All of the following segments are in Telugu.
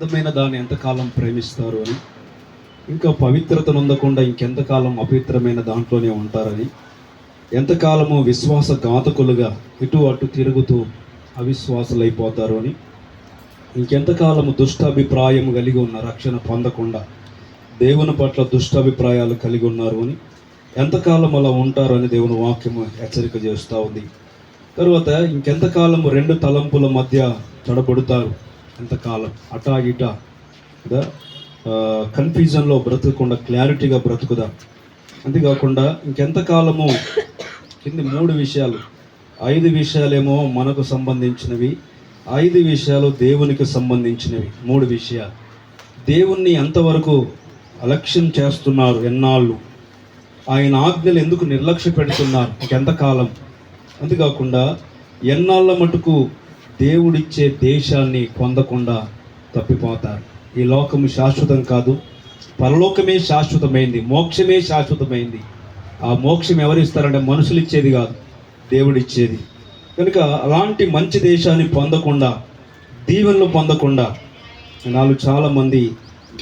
పరిశుద్ధమైన దాన్ని ఎంతకాలం ప్రేమిస్తారు అని, ఇంకా పవిత్రత నొందకుండా ఇంకెంతకాలం అపవిత్రమైన దాంట్లోనే ఉంటారని, ఎంతకాలము విశ్వాస ఘాతకులుగా ఇటు అటు తిరుగుతూ అవిశ్వాసులైపోతారు అని, ఇంకెంతకాలము దుష్టాభిప్రాయం కలిగి ఉన్న రక్షణ పొందకుండా దేవుని పట్ల దుష్టాభిప్రాయాలు కలిగి ఉన్నారు అని, ఎంతకాలం అలా ఉంటారు అని దేవుని వాక్యము హెచ్చరిక చేస్తూ ఉంది. తరువాత ఇంకెంతకాలము రెండు తలంపుల మధ్య తడబడుతారు, ఎంతకాలం అటా ఇటా కదా, కన్ఫ్యూజన్లో బ్రతకకుండా క్లారిటీగా బ్రతుకుదా. అంతేకాకుండా ఇంకెంతకాలము కింది 3 విషయాలు, 5 విషయాలేమో మనకు సంబంధించినవి, 5 విషయాలు దేవునికి సంబంధించినవి. 3 విషయాలు దేవుణ్ణి ఎంతవరకు అలక్ష్యం చేస్తున్నారు, ఎన్నాళ్ళు ఆయన ఆజ్ఞలు ఎందుకు నిర్లక్ష్య పెడుతున్నారు, ఇంకెంతకాలం. అంతేకాకుండా ఎన్నాళ్ళ మటుకు దేవుడిచ్చే దేశాన్ని పొందకుండా తప్పిపోతారు. ఈ లోకము శాశ్వతం కాదు, పరలోకమే శాశ్వతమైంది, మోక్షమే శాశ్వతమైంది. ఆ మోక్షం ఎవరు ఇస్తారంటే మనుషులు ఇచ్చేది కాదు, దేవుడు ఇచ్చేది. కనుక అలాంటి మంచి దేశాన్ని పొందకుండా, దీవెనలు పొందకుండా నాలో చాలామంది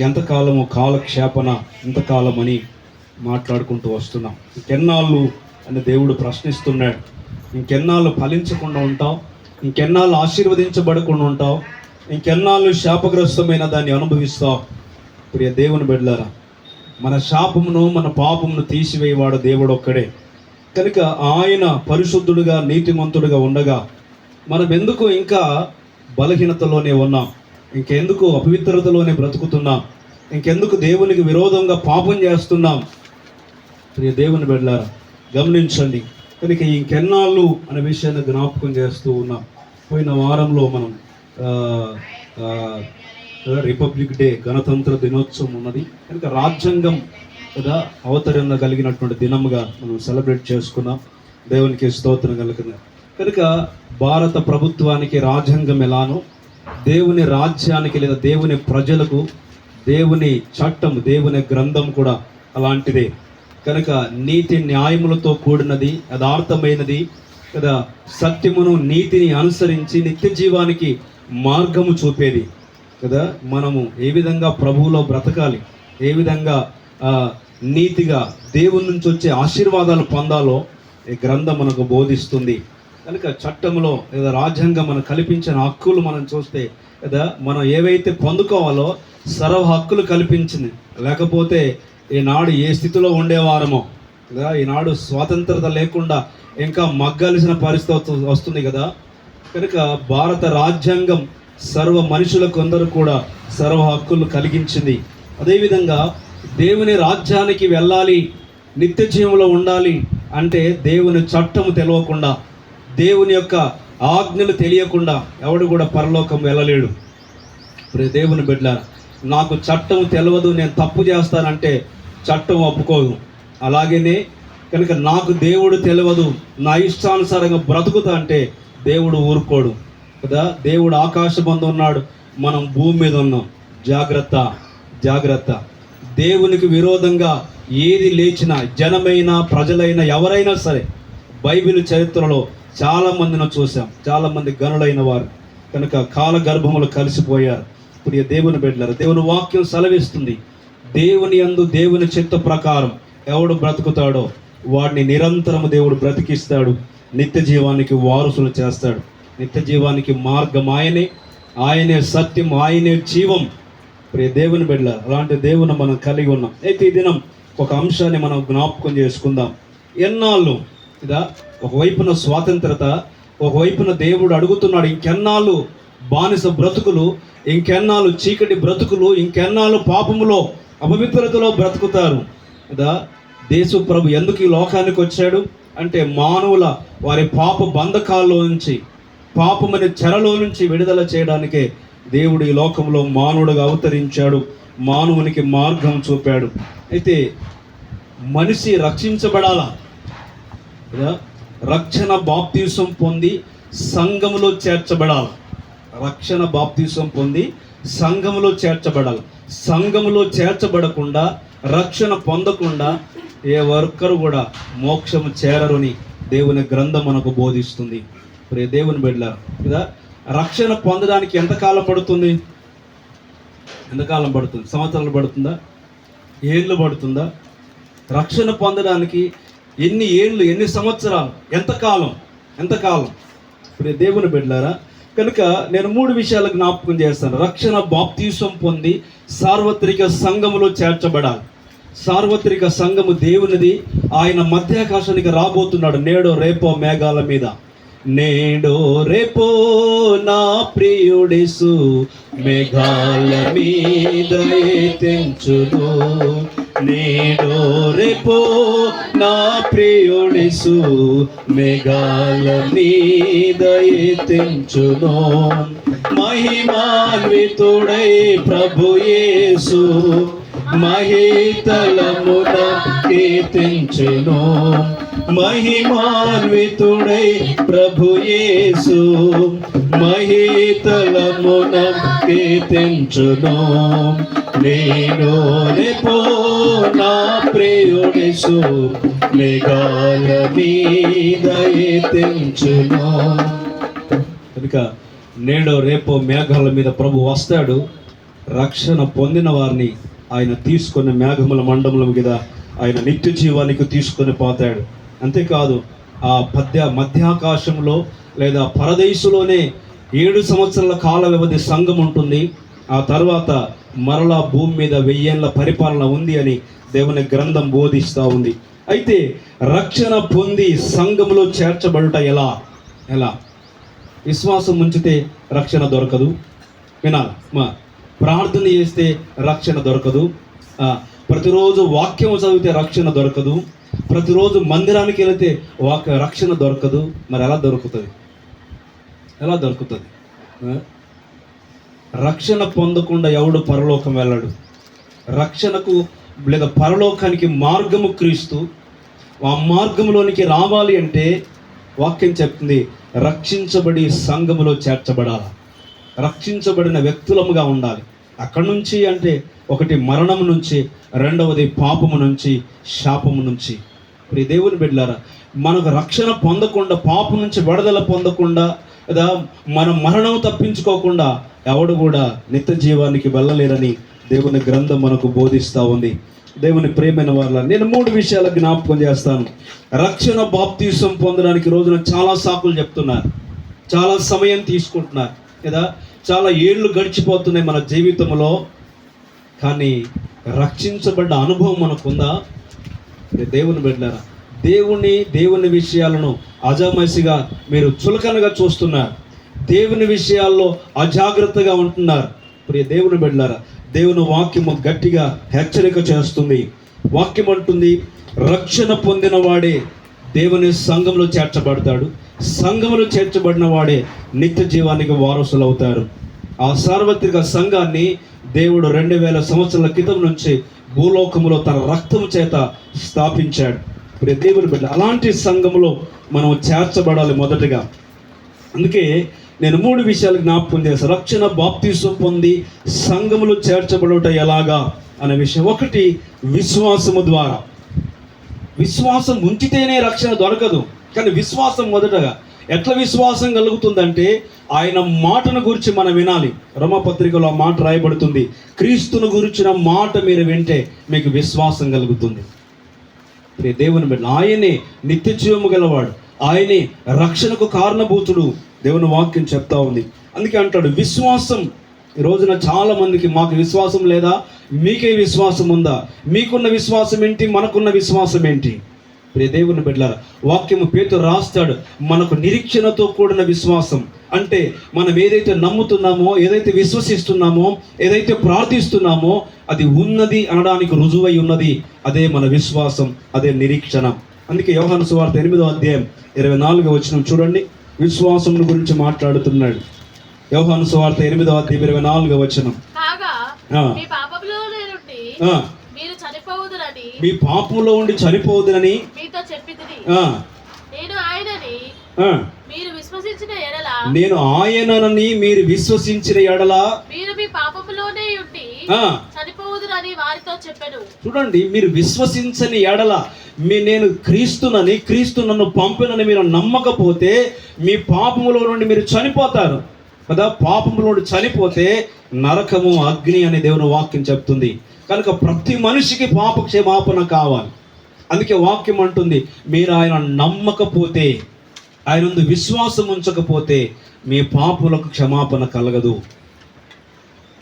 ఎంతకాలము కాలక్షేపణ, ఇంతకాలం అని మాట్లాడుకుంటూ వస్తున్నాం. ఇంకెన్నాళ్ళు అని దేవుడు ప్రశ్నిస్తున్నాడు. ఇంకెన్నాళ్ళు ఫలించకుండా ఉంటావు, ఇంకెన్నాళ్ళు ఆశీర్వదించబడకుండా ఉంటావు, ఇంకెన్నాళ్ళు శాపగ్రస్తమైన దాన్ని అనుభవిస్తావు. ప్రియ దేవుని బిడ్డలారా, మన శాపమును మన పాపమును తీసివేయవాడు దేవుడు ఒక్కడే. కనుక ఆయన పరిశుద్ధుడుగా నీతిమంతుడుగా ఉండగా మనం ఎందుకు ఇంకా బలహీనతలోనే ఉన్నాం, ఇంకెందుకు అపవిత్రతలోనే బ్రతుకుతున్నాం, ఇంకెందుకు దేవునికి విరోధంగా పాపం చేస్తున్నాం. ప్రియ దేవుని బిడ్డలారా గమనించండి. కనుక ఇంకెన్నాళ్ళు అనే విషయాన్ని జ్ఞాపకం చేస్తూ ఉన్నాం. పోయిన వారంలో మనం రిపబ్లిక్ డే, గణతంత్ర దినోత్సవం ఉన్నది. కనుక రాజ్యాంగం కదా అవతరణ కలిగినటువంటి దినముగా మనం సెలబ్రేట్ చేసుకున్నాం. దేవునికి స్తోత్రం కలుగుతుంది. కనుక భారత ప్రభుత్వానికి రాజ్యాంగం ఎలానో దేవుని రాజ్యానికి లేదా దేవుని ప్రజలకు దేవుని చట్టం, దేవుని గ్రంథం కూడా అలాంటిదే. కనుక నీతి న్యాయములతో కూడినది, యథార్థమైనది కదా, సత్యమును నీతిని అనుసరించి నిత్య జీవానికి మార్గము చూపేది కదా. మనము ఏ విధంగా ప్రభువులో బ్రతకాలి, ఏ విధంగా నీతిగా దేవుని నుంచి వచ్చే ఆశీర్వాదాలు పొందాలో ఈ గ్రంథం మనకు బోధిస్తుంది. కనుక చట్టంలో లేదా రాజ్యాంగం మనకు కల్పించిన హక్కులు మనం చూస్తే కదా, మనం ఏవైతే పొందుకోవాలో సర్వ హక్కులు కల్పించింది. లేకపోతే ఈనాడు ఏ స్థితిలో ఉండేవారమో కదా, ఈనాడు స్వాతంత్రత లేకుండా ఇంకా మగ్గాల్సిన పరిస్థితి వస్తుంది కదా. కనుక భారత రాజ్యాంగం సర్వ మనుషులకు అందరూ కూడా సర్వ హక్కులు కలిగించింది. అదేవిధంగా దేవుని రాజ్యానికి వెళ్ళాలి, నిత్య జీవంలో ఉండాలి అంటే దేవుని చట్టము తెలియకుండా, దేవుని యొక్క ఆజ్ఞలు తెలియకుండా ఎవడు కూడా పరలోకం వెళ్ళలేడు. ఇప్పుడు దేవుని బిడ్డ, నాకు చట్టం తెలియదు, నేను తప్పు చేస్తానంటే చట్టం ఒప్పుకోదు. అలాగనే కనుక నాకు దేవుడు తెలియదు, నా ఇష్టానుసారంగా బ్రతుకుతా అంటే దేవుడు ఊరుకోడు కదా. దేవుడు ఆకాశమందు ఉన్నాడు, మనం భూమి మీద ఉన్నాం. జాగ్రత్త, జాగ్రత్త. దేవునికి విరోధంగా ఏది లేచినా, జనమైనా ప్రజలైనా ఎవరైనా సరే, బైబిల్ చరిత్రలో చాలామందిని చూసాం, చాలామంది గనులైన వారు కనుక కాలగర్భములు కలిసిపోయారు. ఇప్పుడు దేవుని బిడ్డలారా, దేవుని వాక్యం సెలవిస్తుంది, దేవుని యందు దేవుని చిత్త ప్రకారం ఎవడు బ్రతుకుతాడో వాడిని నిరంతరము దేవుడు బ్రతికిస్తాడు, నిత్య జీవానికి వారసులు చేస్తాడు. నిత్య జీవానికి మార్గం ఆయనే, ఆయనే సత్యం, ఆయనే జీవం. ప్రియ దేవుని బిడ్డల, అలాంటి దేవుని మనం కలిగి ఉన్నాం. అయితే ఈ దినం ఒక అంశాన్ని మనం జ్ఞాపకం చేసుకుందాం. ఎన్నాళ్ళు ఇదా, ఒకవైపున స్వాతంత్రత, ఒకవైపున దేవుడు అడుగుతున్నాడు, ఇంకెన్నాళ్ళు బానిస బ్రతుకులు, ఇంకెన్నాళ్ళు చీకటి బ్రతుకులు, ఇంకెన్నాళ్ళు పాపములో అపవిత్రతలో బ్రతుకుతారు కదా. దేశ ప్రభు ఎందుకు ఈ లోకానికి వచ్చాడు అంటే మానవుల వారి పాప బంధకాల్లో నుంచి, పాపమనే చెరలో నుంచి విడుదల చేయడానికే దేవుడు ఈ లోకంలో మానవుడుగా అవతరించాడు, మానవునికి మార్గం చూపాడు. అయితే మనిషి రక్షించబడాలా కదా, రక్షణ బాప్తీసం పొంది సంఘములో చేర్చబడాలి. రక్షణ బాప్తీసం పొంది సంఘములో చేర్చబడాలి. సంఘములో చేర్చబడకుండా, రక్షణ పొందకుండా ఏ ఒక్కరు కూడా మోక్షము చేరరుని దేవుని గ్రంథం మనకు బోధిస్తుంది. దేవుని బిడ్డలారా కదా, రక్షణ పొందడానికి ఎంతకాలం పడుతుంది? ఎంతకాలం పడుతుంది? సంవత్సరాలు పడుతుందా? ఏళ్ళు పడుతుందా? రక్షణ పొందడానికి ఎన్ని ఏళ్ళు, ఎన్ని సంవత్సరాలు, ఎంతకాలం? ఇప్పుడు దేవుని బిడ్డలారా, కనుక నేను 3 విషయాలు జ్ఞాపకం చేస్తాను. రక్షణ బాప్తీసం పొంది సార్వత్రిక సంఘములో చేర్చబడాలి. సార్వత్రిక సంఘము దేవునిది. ఆయన మధ్యాకాశానికి రాబోతున్నాడు నేడో రేపో మేఘాల మీద. నేడో రేపో నా ప్రియుడేసు మేఘాల మీద తెంచును. నేడో రేపో నా ప్రియుడేసు మేఘాల మీద తెంచును. మహిమాన్వితుడై ప్రభు యేసు మహితలమున కీర్తించెను. మహిమాన్వితుడై ప్రభు యేసు మహితలమున కీర్తించెను. నేను రేపో నా ప్రియుడేసు మేఘాల మీద తెంచును. కనుక నేడో రేపో మేఘాల మీద ప్రభు వస్తాడు. రక్షణ పొందిన వారిని ఆయన తీసుకొని మేఘముల మండముల మీద ఆయన నిత్య జీవానికి తీసుకొని పోతాడు. అంతేకాదు ఆ మధ్యాకాశంలో లేదా పరదేశులోనే 7 సంవత్సరాల కాల వ్యవధి సంఘం ఉంటుంది. ఆ తర్వాత మరలా భూమి మీద 1000 ఏళ్ల పరిపాలన ఉంది అని దేవుని గ్రంథం బోధిస్తూ ఉంది. అయితే రక్షణ పొంది సంఘములో చేర్చబడుట ఎలా? విశ్వాసం ఉంచితే రక్షణ దొరకదు. వినాలి, ప్రార్థన చేస్తే రక్షణ దొరకదు. ప్రతిరోజు వాక్యం చదివితే రక్షణ దొరకదు. ప్రతిరోజు మందిరానికి వెళితే రక్షణ దొరకదు. మరి ఎలా దొరుకుతుంది? రక్షణ పొందకుండా ఎవడు పరలోకం వెళ్ళాడు. రక్షణకు లేదా పరలోకానికి మార్గము క్రీస్తు. ఆ మార్గంలోనికి రావాలి అంటే వాక్యం చెప్తుంది, రక్షించబడి సంఘములో చేర్చబడాలి. రక్షించబడిన వ్యక్తులముగా ఉండాలి. అక్కడి నుంచి అంటే ఒకటి మరణం నుంచి, రెండవది పాపము నుంచి, శాపము నుంచి. ఇప్పుడు దేవుని బిడ్డలారా, మనకు రక్షణ పొందకుండా, పాపం నుంచి విడుదల పొందకుండా, లేదా మన మరణం తప్పించుకోకుండా ఎవడు కూడా నిత్య జీవానికి వెళ్ళలేరని దేవుని గ్రంథం మనకు బోధిస్తూ ఉంది. దేవుని ప్రేమైన వాళ్ళ నేను 3 విషయాలు జ్ఞాపకం చేస్తాను. రక్షణ బాప్తీసం పొందడానికి రోజున చాలా సాకులు చెప్తున్నారు, చాలా సమయం తీసుకుంటున్నారు కదా, చాలా ఏళ్ళు గడిచిపోతున్నాయి మన జీవితంలో. కానీ రక్షించబడ్డ అనుభవం మనకుందా? దేవుని బిడ్డలారా, దేవుని విషయాలను అజామసిగా మీరు చులకనగా చూస్తున్నారు. దేవుని విషయాల్లో అజాగ్రత్తగా ఉంటున్నారు. ప్రియ దేవుని బిడ్డలారా, దేవుని వాక్యము గట్టిగా హెచ్చరిక చేస్తుంది. వాక్యం అంటుంది, రక్షణ పొందిన వాడే దేవుని సంఘంలో చేర్చబడతాడు. సంఘంలో చేర్చబడిన వాడే నిత్య జీవానికి వారసులు అవుతారు. ఆ సార్వత్రిక సంఘాన్ని దేవుడు 2000 సంవత్సరాల క్రితం నుంచి భూలోకములో తన రక్తము చేత స్థాపించాడు. ఇప్పుడు దేవుని బిడ్డ, అలాంటి సంఘములో మనం చేర్చబడాలి మొదటగా. అందుకే నేను 3 విషయాలు జ్ఞాపకం చేస్తాను. రక్షణ బాప్తీసం పొంది సంఘములో చేర్చబడుట ఎలాగా అనే విషయం. ఒకటి, విశ్వాసము ద్వారా. విశ్వాసం ఉంచితేనే రక్షణ దొరకదు. కానీ విశ్వాసం మొదటగా ఎట్లా విశ్వాసం కలుగుతుందంటే, ఆయన మాటను గురించి మనం వినాలి. రోమాపత్రికలో ఆ మాట రాయబడుతుంది, క్రీస్తును గురించిన మాట మీరు వింటే మీకు విశ్వాసం కలుగుతుంది. దేవుని బిడ్డ, ఆయనే నిత్య జీవము గలవాడు, ఆయనే రక్షణకు కారణభూతుడు. దేవుని వాక్యం చెప్తా ఉంది. అందుకే అంటాడు విశ్వాసం. ఈ రోజున చాలా మందికి మాకు విశ్వాసం లేదా, మీకే విశ్వాసం ఉందా, మీకున్న విశ్వాసం ఏంటి, మనకున్న విశ్వాసం ఏంటి? ప్రియ దేవుని బిడ్డలారా, వాక్యము పేతురు రాస్తాడు, మనకు నిరీక్షణతో కూడిన విశ్వాసం అంటే మనం ఏదైతే నమ్ముతున్నామో, ఏదైతే విశ్వసిస్తున్నామో, ఏదైతే ప్రార్థిస్తున్నామో అది ఉన్నది అనడానికి రుజువై ఉన్నది. అదే మన విశ్వాసం, అదే నిరీక్షణ. అందుకే యోహాను సువార్త 8వ అధ్యాయం 24వ వచనం చూడండి, విశ్వాసం గురించి మాట్లాడుతున్నాడు. యోహాను సువార్త 8వ అధ్యాయం 24వ వచనం. మీ పాపంలో ఉండి చనిపోవుదునని మీతో చెప్పితిని. నేను ఆయనని మీరు విశ్వసించిన ఎడల మీరు మీ పాపములోనే ఉండి చనిపోవుదురని వారితో చెప్పెను. చూడండి, మీరు విశ్వసించని ఎడల, నేను క్రీస్తునని, క్రీస్తు నన్ను పంపినని మీరు నమ్మకపోతే మీ పాపములో నుండి మీరు చనిపోతారు కదా. పాపములో నుండి చనిపోతే నరకము, అగ్ని అని దేవుని వాక్యం చెప్తుంది. కనుక ప్రతి మనిషికి పాప క్షమాపణ కావాలి. అందుకే వాక్యం అంటుంది, మీరు ఆయన నమ్మకపోతే, ఆయన ముందు విశ్వాసం ఉంచకపోతే మీ పాపులకు క్షమాపణ కలగదు.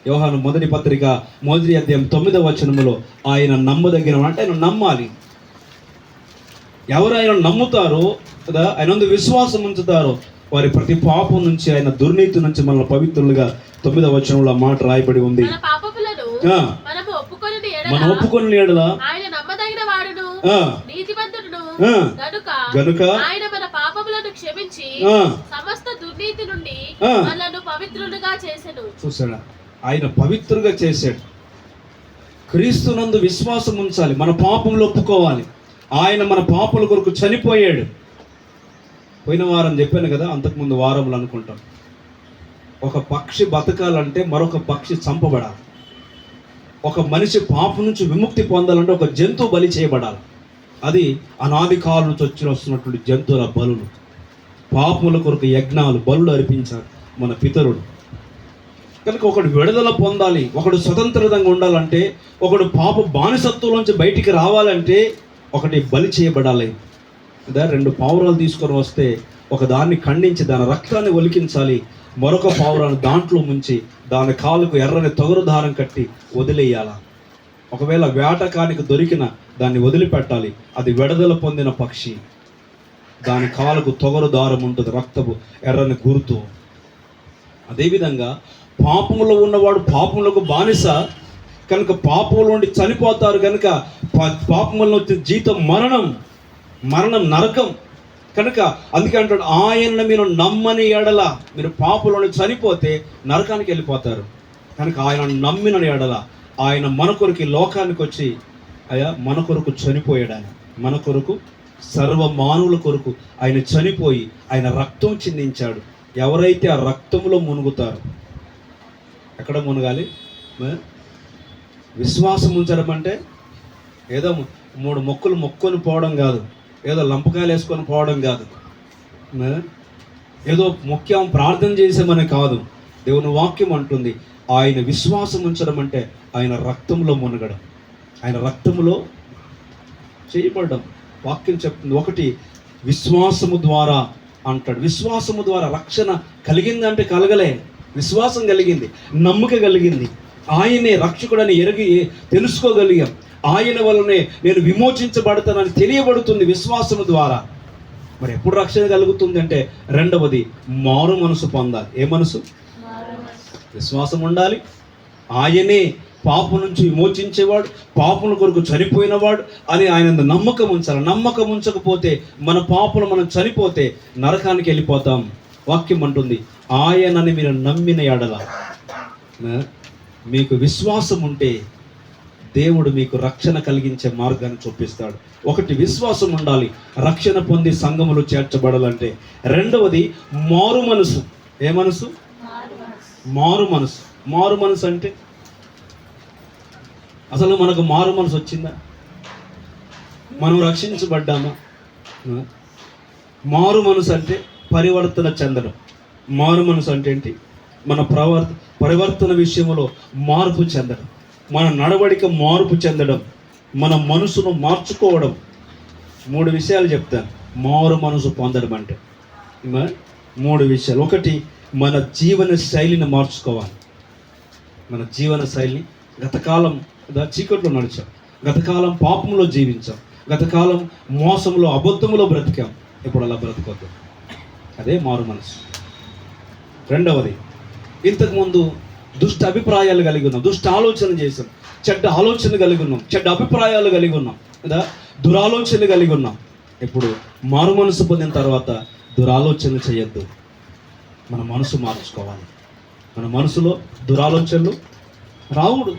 యోహాను మొదటి పత్రిక 1వ అధ్యాయం 9వ వచనములో ఆయన నమ్మదగిన అంటే ఆయన నమ్మాలి. ఎవరు ఆయన నమ్ముతారో కదా, ఆయన ముందు విశ్వాసం ఉంచుతారో వారి ప్రతి పాపం నుంచి, ఆయన దుర్నీతి నుంచి మనల్ని పవిత్రులుగా 9వ వచనంలో ఆ మాట రాయబడి ఉంది. మనం ఒప్పుకొని ఎడల ఆయన నమ్మదగిన వాడును నీతిమంతుడును గనుక ఆయన మన పాపములను క్షమించి సమస్త దుర్నీతి నుండి మనలను పవిత్రులుగా చేసెను. చూసాడా, ఆయన పవిత్రుగా చేశాడు. క్రీస్తునందు విశ్వాసం ఉంచాలి, మన పాపములు ఒప్పుకోవాలి. ఆయన మన పాపల కొరకు చనిపోయాడు. పోయిన వారం చెప్పాను కదా, అంతకుముందు వారములు అనుకుంటాం. ఒక పక్షి బతకాలంటే మరొక పక్షి చంపబడాలి. ఒక మనిషి పాపం నుంచి విముక్తి పొందాలంటే ఒక జంతువు బలి చేయబడాలి. అది అనాది కాలం నుంచి వస్తున్నటువంటి జంతువుల బలులు, పాపముల కొరకు యజ్ఞాలు, బలులు అర్పించారు మన పితరుడు. కనుక ఒకడు విడుదల పొందాలి, ఒకడు స్వతంత్రంగా ఉండాలంటే, ఒకడు పాప బానిసత్వంలోంచి బయటికి రావాలంటే ఒకటి బలి చేయబడాలి. అదే 2 పావురాలు తీసుకొని వస్తే ఒక దాన్ని ఖండించి దాని రక్తాన్ని ఒలికించాలి, మరొక పావురాన్ని దాంట్లో ముంచి దాని కాలుకు ఎర్రని తొగరు దారం కట్టి వదిలేయాల. ఒకవేళ వేటకానికి దొరికిన దాన్ని వదిలిపెట్టాలి. అది విడుదల పొందిన పక్షి, దాని కాలుకు తొగరు దారం ఉంటుంది, రక్తపు ఎర్రని గుర్తు. అదేవిధంగా పాపములో ఉన్నవాడు పాపములకు బానిస కనుక పాపముల నుండి చనిపోతారు. కనుక పాపముల వచ్చే జీతం మరణం, నరకం. కనుక అందుకే అంటాడు, ఆయనను మీరు నమ్మని ఎడల, మీరు పాపంలో చనిపోతే నరకానికి వెళ్ళిపోతారు. కనుక ఆయన నమ్మిన ఎడల, ఆయన మన కొరకు లోకానికి వచ్చి మన కొరకు చనిపోయాడు. ఆయన మన కొరకు, సర్వ మానవుల కొరకు ఆయన చనిపోయి ఆయన రక్తం చిందించాడు. ఎవరైతే ఆ రక్తంలో మునుగుతారో, ఎక్కడ మునగాలి? విశ్వాసం ఉంచడం అంటే ఏదో 3 మొక్కులు మొక్కొని పోవడం కాదు, ఏదో లంపకాయలు వేసుకొని పోవడం కాదు, ఏదో ముఖ్యం ప్రార్థన చేసామని కాదు. దేవుని వాక్యం అంటుంది, ఆయన విశ్వాసం ఉంచడం అంటే ఆయన రక్తంలో మునగడం, ఆయన రక్తంలో చేయబడడం. వాక్యం చెప్తుంది. ఒకటి విశ్వాసము ద్వారా అంటాడు. విశ్వాసము ద్వారా రక్షణ కలిగిందంటే కలగలే, విశ్వాసం కలిగింది, నమ్మక కలిగింది. ఆయనే రక్షకుడని ఎరిగి తెలుసుకోగలిగాం. ఆయన వల్లనే నేను విమోచించబడతానని తెలియబడుతుంది విశ్వాసము ద్వారా. మరి ఎప్పుడు రక్షణ కలుగుతుంది అంటే, రెండవది మారు మనసు పొందాలి. ఏ మనసు? విశ్వాసం ఉండాలి. ఆయనే పాపం నుంచి విమోచించేవాడు, పాపముల కొరకు చనిపోయినవాడు అని ఆయన నమ్మకం ఉంచాలి. నమ్మకం ఉంచకపోతే మన పాపలు మనం చనిపోతే నరకానికి వెళ్ళిపోతాం. వాక్యం అంటుంది, ఆయనని మీరు నమ్మిన ఎడల, మీకు విశ్వాసం ఉంటే దేవుడు మీకు రక్షణ కలిగించే మార్గాన్ని చూపిస్తాడు. ఒకటి విశ్వాసం ఉండాలి రక్షణ పొంది సంఘములో చేర్చబడాలంటే. రెండవది మారు మనసు. ఏ మనసు? మారు మనసు. మారు మనసు అంటే అసలు మనకు మారు మనసు వచ్చిందా? మనం రక్షించబడ్డామా? మారు మనసు అంటే పరివర్తన చెందడం. మారు మనసు అంటే ఏంటి? మన పరివర్తన విషయంలో మార్పు చెందడం, మన నడవడిక మార్పు చెందడం, మన మనసును మార్చుకోవడం. 3 విషయాలు చెప్తాను మారు మనసు పొందడం అంటే. 3 విషయాలు. ఒకటి, మన జీవన శైలిని మార్చుకోవాలి. మన జీవన శైలిని, గతకాలం చీకట్లో నడిచాం, గతకాలం పాపంలో జీవించాం, గతకాలం మోసంలో అబద్ధంలో బ్రతికాం. ఇప్పుడు అలా బ్రతకొద్దు. అదే మారు మనసు. రెండవది, ఇంతకుముందు దుష్ట అభిప్రాయాలు కలిగి ఉన్నాం, దుష్ట ఆలోచన చేసాం, చెడ్డ ఆలోచనలు కలిగి ఉన్నాం, చెడ్డ అభిప్రాయాలు కలిగి ఉన్నాం కదా, దురాలోచనలు కలిగి ఉన్నాం. ఇప్పుడు మారు మనసు పొందిన తర్వాత దురాలోచనలు చేయొద్దు. మన మనసు మార్చుకోవాలి. మన మనసులో దురాలోచనలు రావుడు.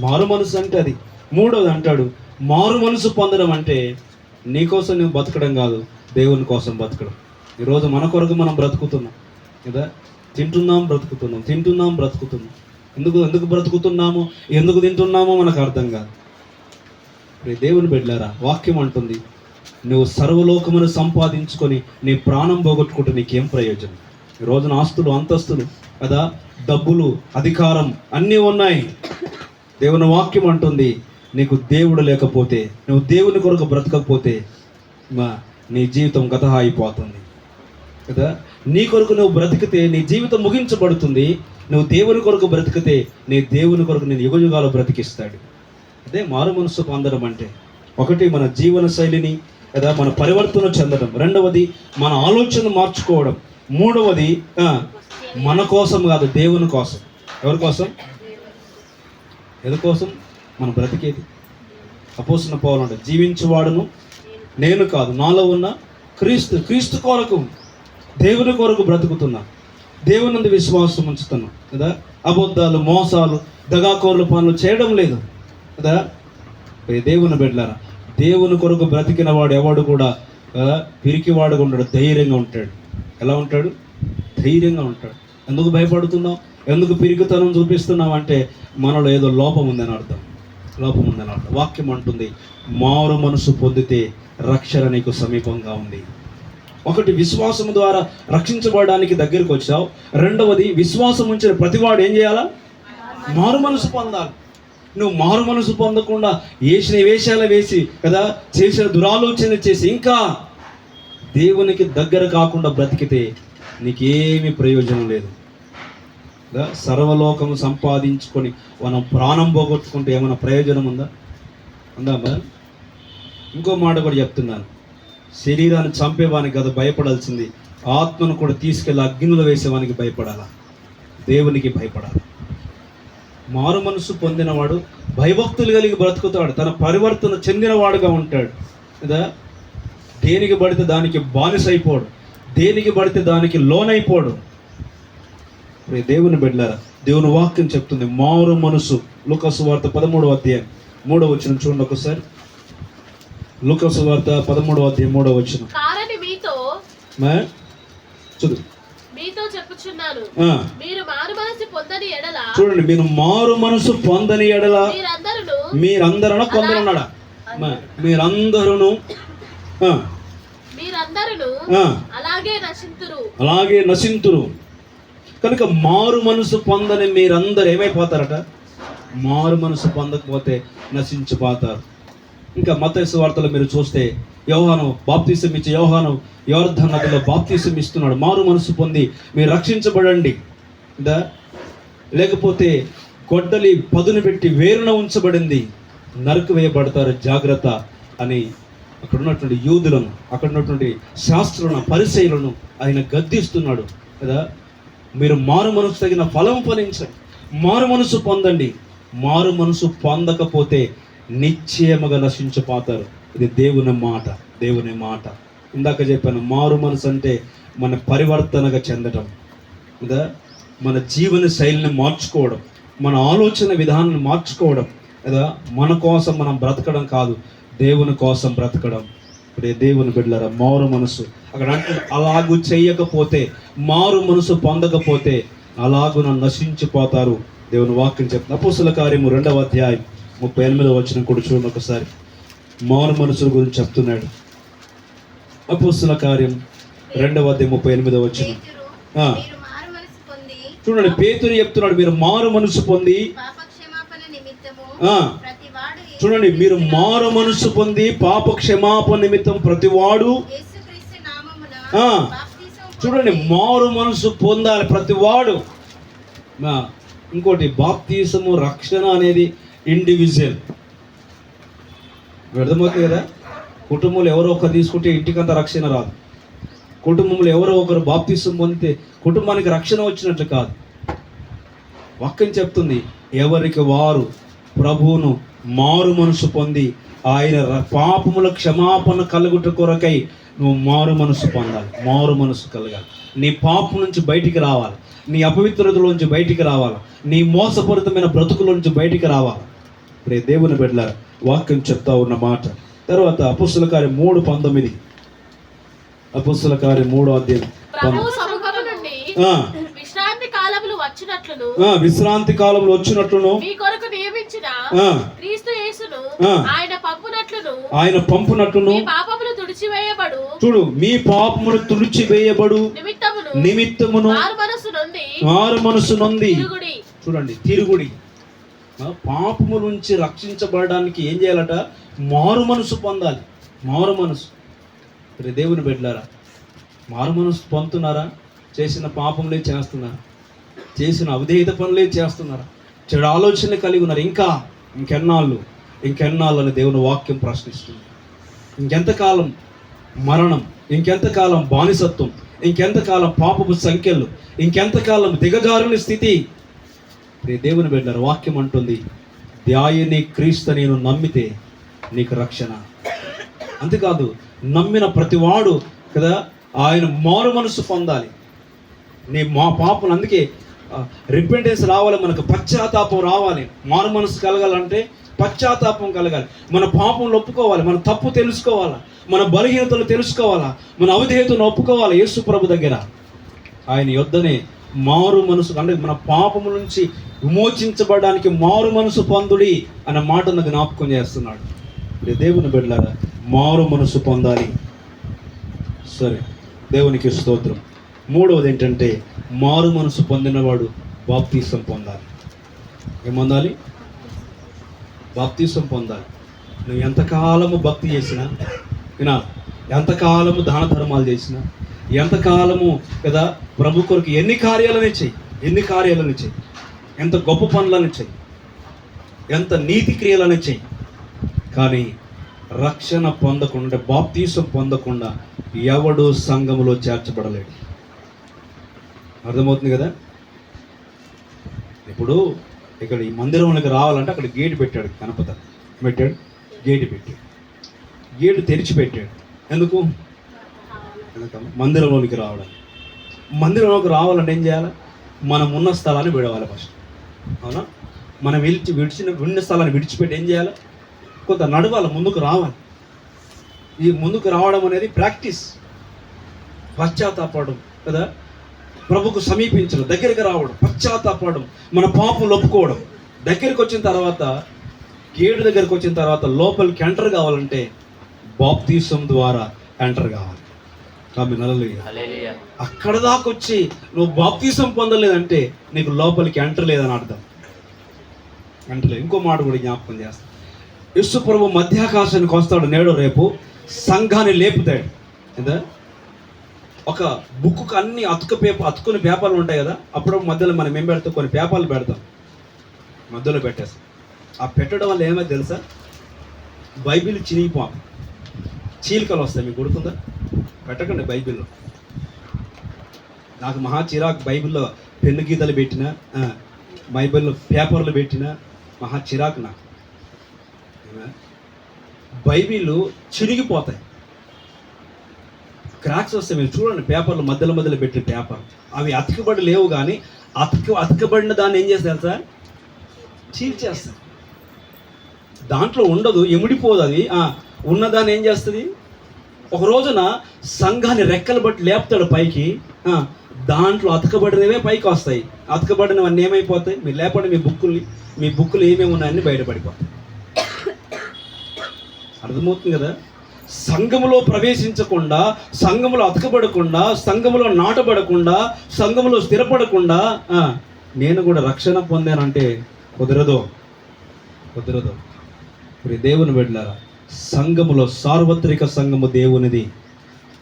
మారు మనసు అంటే అది. మూడవది అంటాడు, మారు మనసు పొందడం అంటే నీకోసం నేను బతకడం కాదు, దేవుని కోసం బతకడం. ఈరోజు మన కొరకు మనం బ్రతుకుతున్నాం కదా, తింటున్నాం బ్రతుకుతున్నాం, తింటున్నాం బ్రతుకుతున్నాం. ఎందుకు బ్రతుకుతున్నామో, ఎందుకు తింటున్నామో మనకు అర్థం కాదు. దేవుని బిడ్డలారా, వాక్యం అంటుంది, నువ్వు సర్వలోకమును సంపాదించుకొని నీ ప్రాణం పోగొట్టుకుంటే నీకేం ప్రయోజనం? ఈ రోజున ఆస్తులు అంతస్తులు కదా, డబ్బులు, అధికారం అన్నీ ఉన్నాయి. దేవుని వాక్యం అంటుంది, నీకు దేవుడు లేకపోతే, నువ్వు దేవుని కొరకు బ్రతకకపోతే నీ జీవితం గతహ అయిపోతుంది కదా. నీ కొరకు నువ్వు బ్రతికితే నీ జీవితం ముగించబడుతుంది. నువ్వు దేవుని కొరకు బ్రతికితే నీ దేవుని కొరకు నేను యుగయుగాలు బ్రతికిస్తాడు. అదే మారు మనసు పొందడం అంటే. ఒకటి, మన జీవన శైలిని కదా మన పరివర్తన చెందడం. రెండవది, మన ఆలోచన మార్చుకోవడం. మూడవది, మన కోసం కాదు, దేవుని కోసం. ఎవరి కోసం? ఎందుకోసం మనం బ్రతికేది? అపోస్తలుడైన పౌలు అంటే, జీవించువాడును నేను కాదు, నాలో ఉన్న క్రీస్తు. క్రీస్తు కొరకు, దేవుని కొరకు బ్రతుకుతున్నా, దేవుని నందు విశ్వాసం ఉంచుతున్నాం కదా. అబద్ధాలు, మోసాలు, దగాకోర్ల పనులు చేయడం లేదు కదా. దేవుని బిడ్డలారా, దేవుని కొరకు బ్రతికిన వాడు ఎవడు కూడా పిరికివాడుగా ఉంటాడు, ధైర్యంగా ఉంటాడు. ఎలా ఉంటాడు? ధైర్యంగా ఉంటాడు. ఎందుకు భయపడుతున్నావు? ఎందుకు పిరికితనం చూపిస్తున్నావు అంటే మనలో ఏదో లోపం ఉందని అర్థం. లోపం ఉందని అర్థం. వాక్యం అంటుంది, మారు మనసు పొందితే రక్షణ నీకు సమీపంగా ఉంది. ఒకటి, విశ్వాసం ద్వారా రక్షించబడడానికి దగ్గరికి వచ్చావు. రెండవది, విశ్వాసం ఉంచిన ప్రతివాడు ఏం చేయాలా? మారు మనసు పొందాలి. నువ్వు మారు మనసు పొందకుండా వేసిన వేషాలు వేసి కదా, చేసిన దురాలోచన చేసి ఇంకా దేవునికి దగ్గర కాకుండా బ్రతికితే నీకేమీ ప్రయోజనం లేదు. సర్వలోకము సంపాదించుకొని మనం ప్రాణం పోగొట్టుకుంటే ఏమైనా ప్రయోజనం ఉందా? ఉందా? ఇంకో మాట కూడా చెప్తున్నాను, శరీరాన్ని చంపేవానికి కదా భయపడాల్సింది, ఆత్మను కూడా తీసుకెళ్ళి అగ్నిలో వేసేవానికి భయపడాలా? దేవునికి భయపడాలి. మారు మనసు పొందినవాడు భయభక్తులు కలిగి బ్రతుకుతాడు, తన పరివర్తన చెందినవాడుగా ఉంటాడు కదా. దేనికి పడితే దానికి బానిసైపోడు, దేనికి పడితే దానికి లోనైపోడు. దేవుని బిడ్డలారా, దేవుని వాక్యం చెప్తుంది మారు మనసు. లూకాసు వార్త 13వ అధ్యాయం 3వ వచనం చూడండి ఒకసారి. లూకాసు వార్త 13వ అధ్యాయం 3వ వచనం. మీతో చెప్పుచున్నాను, మీరు మారు మనసు పొందని ఎడల, చూడండి, మీరు మారు మనసు పొందని ఎడల మీరందరూ కొందరున్నాడా? మీరందరూ అలాగే నశింతురు. కనుక మారు మనసు పొందని మీరందరూ ఏమైపోతారట? మారు మనసు పొందకపోతే నశించిపోతారు. ఇంకా మత్తయి సువార్తలో మీరు చూస్తే యోహాను బాప్తీసం ఇచ్చే యోహాను యోర్దాను నదిలో బాప్తీసం ఇస్తున్నాడు. మారు మనసు పొంది మీరు రక్షించబడండి కదా. లేకపోతే గొడ్డలి పదును పెట్టి వేరున ఉంచబడింది, నరికి వేయబడతారు, జాగ్రత్త అని అక్కడ ఉన్నటువంటి యూదులను, అక్కడ ఉన్నటువంటి శాస్త్రులను, పరిసయ్యులను ఆయన గద్దిస్తున్నాడు కదా. మీరు మారు మనసు తగిన ఫలం ఫలించండి, మారు మనసు పొందండి. మారు మనసు పొందకపోతే నిశ్చయముగా నశించిపోతారు. ఇది దేవుని మాట, దేవుని మాట. ఇందాక చెప్పాను, మారు మనసు అంటే మన పరివర్తనగా చెందడం కదా, మన జీవన శైలిని మార్చుకోవడం, మన ఆలోచన విధానాన్ని మార్చుకోవడం కదా. మన కోసం మనం బ్రతకడం కాదు, దేవుని కోసం బ్రతకడం. ఇప్పుడే దేవుని బిడ్డలారా, మారు మనసు అక్కడ అంటే అలాగూ చేయకపోతే, మారు మనసు పొందకపోతే అలాగున నశించిపోతారు. దేవుని వాక్యం చెప్తుంది. అపోస్తలుల కార్యము 2వ అధ్యాయం 38వ వచనం కూడా చూడండి ఒకసారి. మారు మనసు గురించి చెప్తున్నాడు. అపోస్తలుల కార్యం 2వ అధ్యాయం 38వ వచనం. చూడండి, పేతురు చెప్తున్నాడు, మీరు మారు మనసు పొంది, చూడండి, మీరు మారు మనసు పొంది పాప క్షమాపణ నిమిత్తం ప్రతివాడు, చూడండి, మారు మనసు పొందాలి ప్రతివాడు. ఇంకోటి, బాప్తీసము రక్షణ అనేది ఇండివిజువల్. అర్థమవుతుంది కదా. కుటుంబంలో ఎవరో ఒకరు తీసుకుంటే ఇంటికంత రక్షణ రాదు. కుటుంబంలో ఎవరో ఒకరు బాప్తీసం పొందితే కుటుంబానికి రక్షణ వచ్చినట్లు కాదు. వాక్యం చెప్తుంది, ఎవరికి వారు ప్రభువును మారు మనసు పొంది ఆయన పాపముల క్షమాపణ కలుగుట కొరకై నువ్వు మారు మనసు పొందాలి. మారు మనసు కలగాలి. నీ పాపం నుంచి బయటికి రావాలి, నీ అపవిత్రతలోంచి బయటికి రావాలి, నీ మోసపూరితమైన బ్రతుకులోంచి బయటికి రావాలి. ఇప్పుడే దేవుని బిడ్డలారా, వాక్యం చెప్తా ఉన్న మాట. తర్వాత అపోస్తలుల కార్యం 3:19. అపోస్తలుల కార్యం 3వ అధ్యాయం. విశ్రాంతి కాలంలో వచ్చినట్లును ఆయన పంపునట్లును చూడు, మీ పాపములు తుడిచివేయబడు నిమిత్తమును మారు మనసు నొంది తిరుగుడి. చూడండి, తిరుగుడి. పాపము నుంచి రక్షించబడడానికి ఏం చేయాలట? మారు మనసు పొందాలి. మారు మనసు. మరి దేవుని బిడ్డలారా, మారు మనసు పొందుతున్నారా? చేసిన పాపంలే చేస్తున్నారా? చేసిన అవిధేయత పనులే చేస్తున్నారా? చెడు ఆలోచనలు కలిగి ఉన్నారు. ఇంకెన్నాళ్ళు అని దేవుని వాక్యం ప్రశ్నిస్తుంది. ఇంకెంతకాలం మరణం, ఇంకెంతకాలం బానిసత్వం, ఇంకెంతకాలం పాపపు సంఖ్యలు, ఇంకెంతకాలం దిగజారుని స్థితి? దేవుని బిడ్డలారా, వాక్యం అంటుంది, ధ్యాయని క్రీస్తు నేను నమ్మితే నీకు రక్షణ. అంతేకాదు, నమ్మిన ప్రతివాడు కదా ఆయన మారు మనసు పొందాలి. మా పాపం, అందుకే రిపెంటెన్స్ రావాలి, మనకు పశ్చాత్తాపం రావాలి. మారు మనసు కలగాలంటే పశ్చాత్తాపం కలగాలి. మన పాపంలో ఒప్పుకోవాలి, మన తప్పు తెలుసుకోవాలా, మన బలహీనతలు తెలుసుకోవాలా, మన అవిధేయతను ఒప్పుకోవాలి. యేసు ప్రభు దగ్గర ఆయన యొద్దనే మారు మనసు, అంటే మన పాపము నుంచి విమోచించబడడానికి మారు మనసు పొందుడి అనే మాటను జ్ఞాపకం చేస్తున్నాడు. దేవుని బిడ్డలారా, మారు మనసు పొందాలి. సరే, దేవునికి స్తోత్రం. మూడవది ఏంటంటే, మారు మనసు పొందినవాడు బాప్తీసం పొందాలి. ఏమొందాలి? బాప్తీసం పొందాలి. నువ్వు ఎంతకాలము భక్తి చేసినా, ఎంతకాలము దాన ధర్మాలు చేసినా, ఎంతకాలము కదా ప్రభు కొరకు ఎన్ని కార్యాలని చెయ్యి, ఎంత గొప్ప పనులని చెయ్యి, ఎంత నీతి క్రియలని చెయ్యి, కానీ రక్షణ పొందకుండా, బాప్తీసం పొందకుండా ఎవడు సంఘములో చేర్చబడలేడు. అర్థమవుతుంది కదా? ఇప్పుడు ఇక్కడ ఈ మందిరంలోకి రావాలంటే అక్కడ గేటు పెట్టాడు, గేటు పెట్టాడు, గేటు తెరిచిపెట్టాడు. ఎందుకు? మందిరంలోనికి మందిరంలోకి రావాలంటే ఏం చేయాలి? మనం ఉన్న స్థలాన్ని విడవాలి ఫస్ట్. అవునా? మనం విడిచిన స్థలాన్ని విడిచిపెట్టి ఏం చేయాలి? కొంత నడవాలి, ముందుకు రావాలి. ఈ ముందుకు రావడం అనేది ప్రాక్టీస్. పశ్చాత్తాపడడం కదా, ప్రభుకు సమీపించడం, దగ్గరికి రావడం, పశ్చాత్తాపడడం, మన పాపం ఒప్పుకోవడం. దగ్గరికి వచ్చిన తర్వాత, గేటు దగ్గరికి వచ్చిన తర్వాత లోపలికి ఎంటర్ కావాలంటే బాప్తీసం ద్వారా ఎంటర్ కావాలి. అక్కడ దాకా వచ్చి నువ్వు బాప్తీసం పొందలేదంటే నీకు లోపలికి ఎంటర్ లేదని అర్థం. ఎంటలేదు. ఇంకో మాట కూడా జ్ఞాపకం చేస్తాను. యేసు ప్రభు మధ్యాకాశానికి వస్తాడు నేడు రేపు, సంఘాన్ని లేపుతాడు. కదా, ఒక బుక్కు అన్ని అతుకుని పేపర్లు ఉంటాయి కదా, అప్పుడు మధ్యలో మనం ఏం పెడతాం? కొన్ని పేపర్లు పెడతాం, మధ్యలో పెట్టేస్తాం. ఆ పెట్టడం వల్ల ఏమో తెలుసా? బైబిల్ చినిగిపోతాం, చీలికలు వస్తాయి. మీకు గుర్తుందా? పెట్టకండి బైబిల్లో. నాకు మహా చిరాకు బైబిల్లో పెన్ను గీతలు పెట్టినా, బైబిల్లో పేపర్లు పెట్టినా మహా చిరాకు నాకు. బైబిల్ చిరిగిపోతాయి, క్రాక్స్ వస్తాయి. మీరు చూడండి, పేపర్లు మధ్యలో పెట్టిన పేపర్, అవి అతకబడి లేవు, కానీ అతకబడిన దాన్ని ఏం చేస్తారు సార్? చీల్చేస్తారు. దాంట్లో ఉండదు, ఎముడిపోదు. అది ఉన్నదాన్ని ఏం చేస్తుంది? ఒక రోజున సంఘాన్ని రెక్కలు బట్టి లేపుతాడు పైకి, దాంట్లో అతకబడినవే పైకి వస్తాయి. అతకబడినవన్నీ ఏమైపోతాయి? మీరు లేపండి మీ బుక్కులు ఏమేమి ఉన్నాయని బయటపడిపోతాయి. అర్థమవుతుంది కదా? సంఘములో ప్రవేశించకుండా, సంఘములో అతకబడకుండా, సంఘములో నాటబడకుండా, సంఘములో స్థిరపడకుండా నేను కూడా రక్షణ పొందానంటే కుదరదు. ప్రియ దేవుని బిడ్డలారా, సంఘములో సార్వత్రిక సంఘము దేవునిది.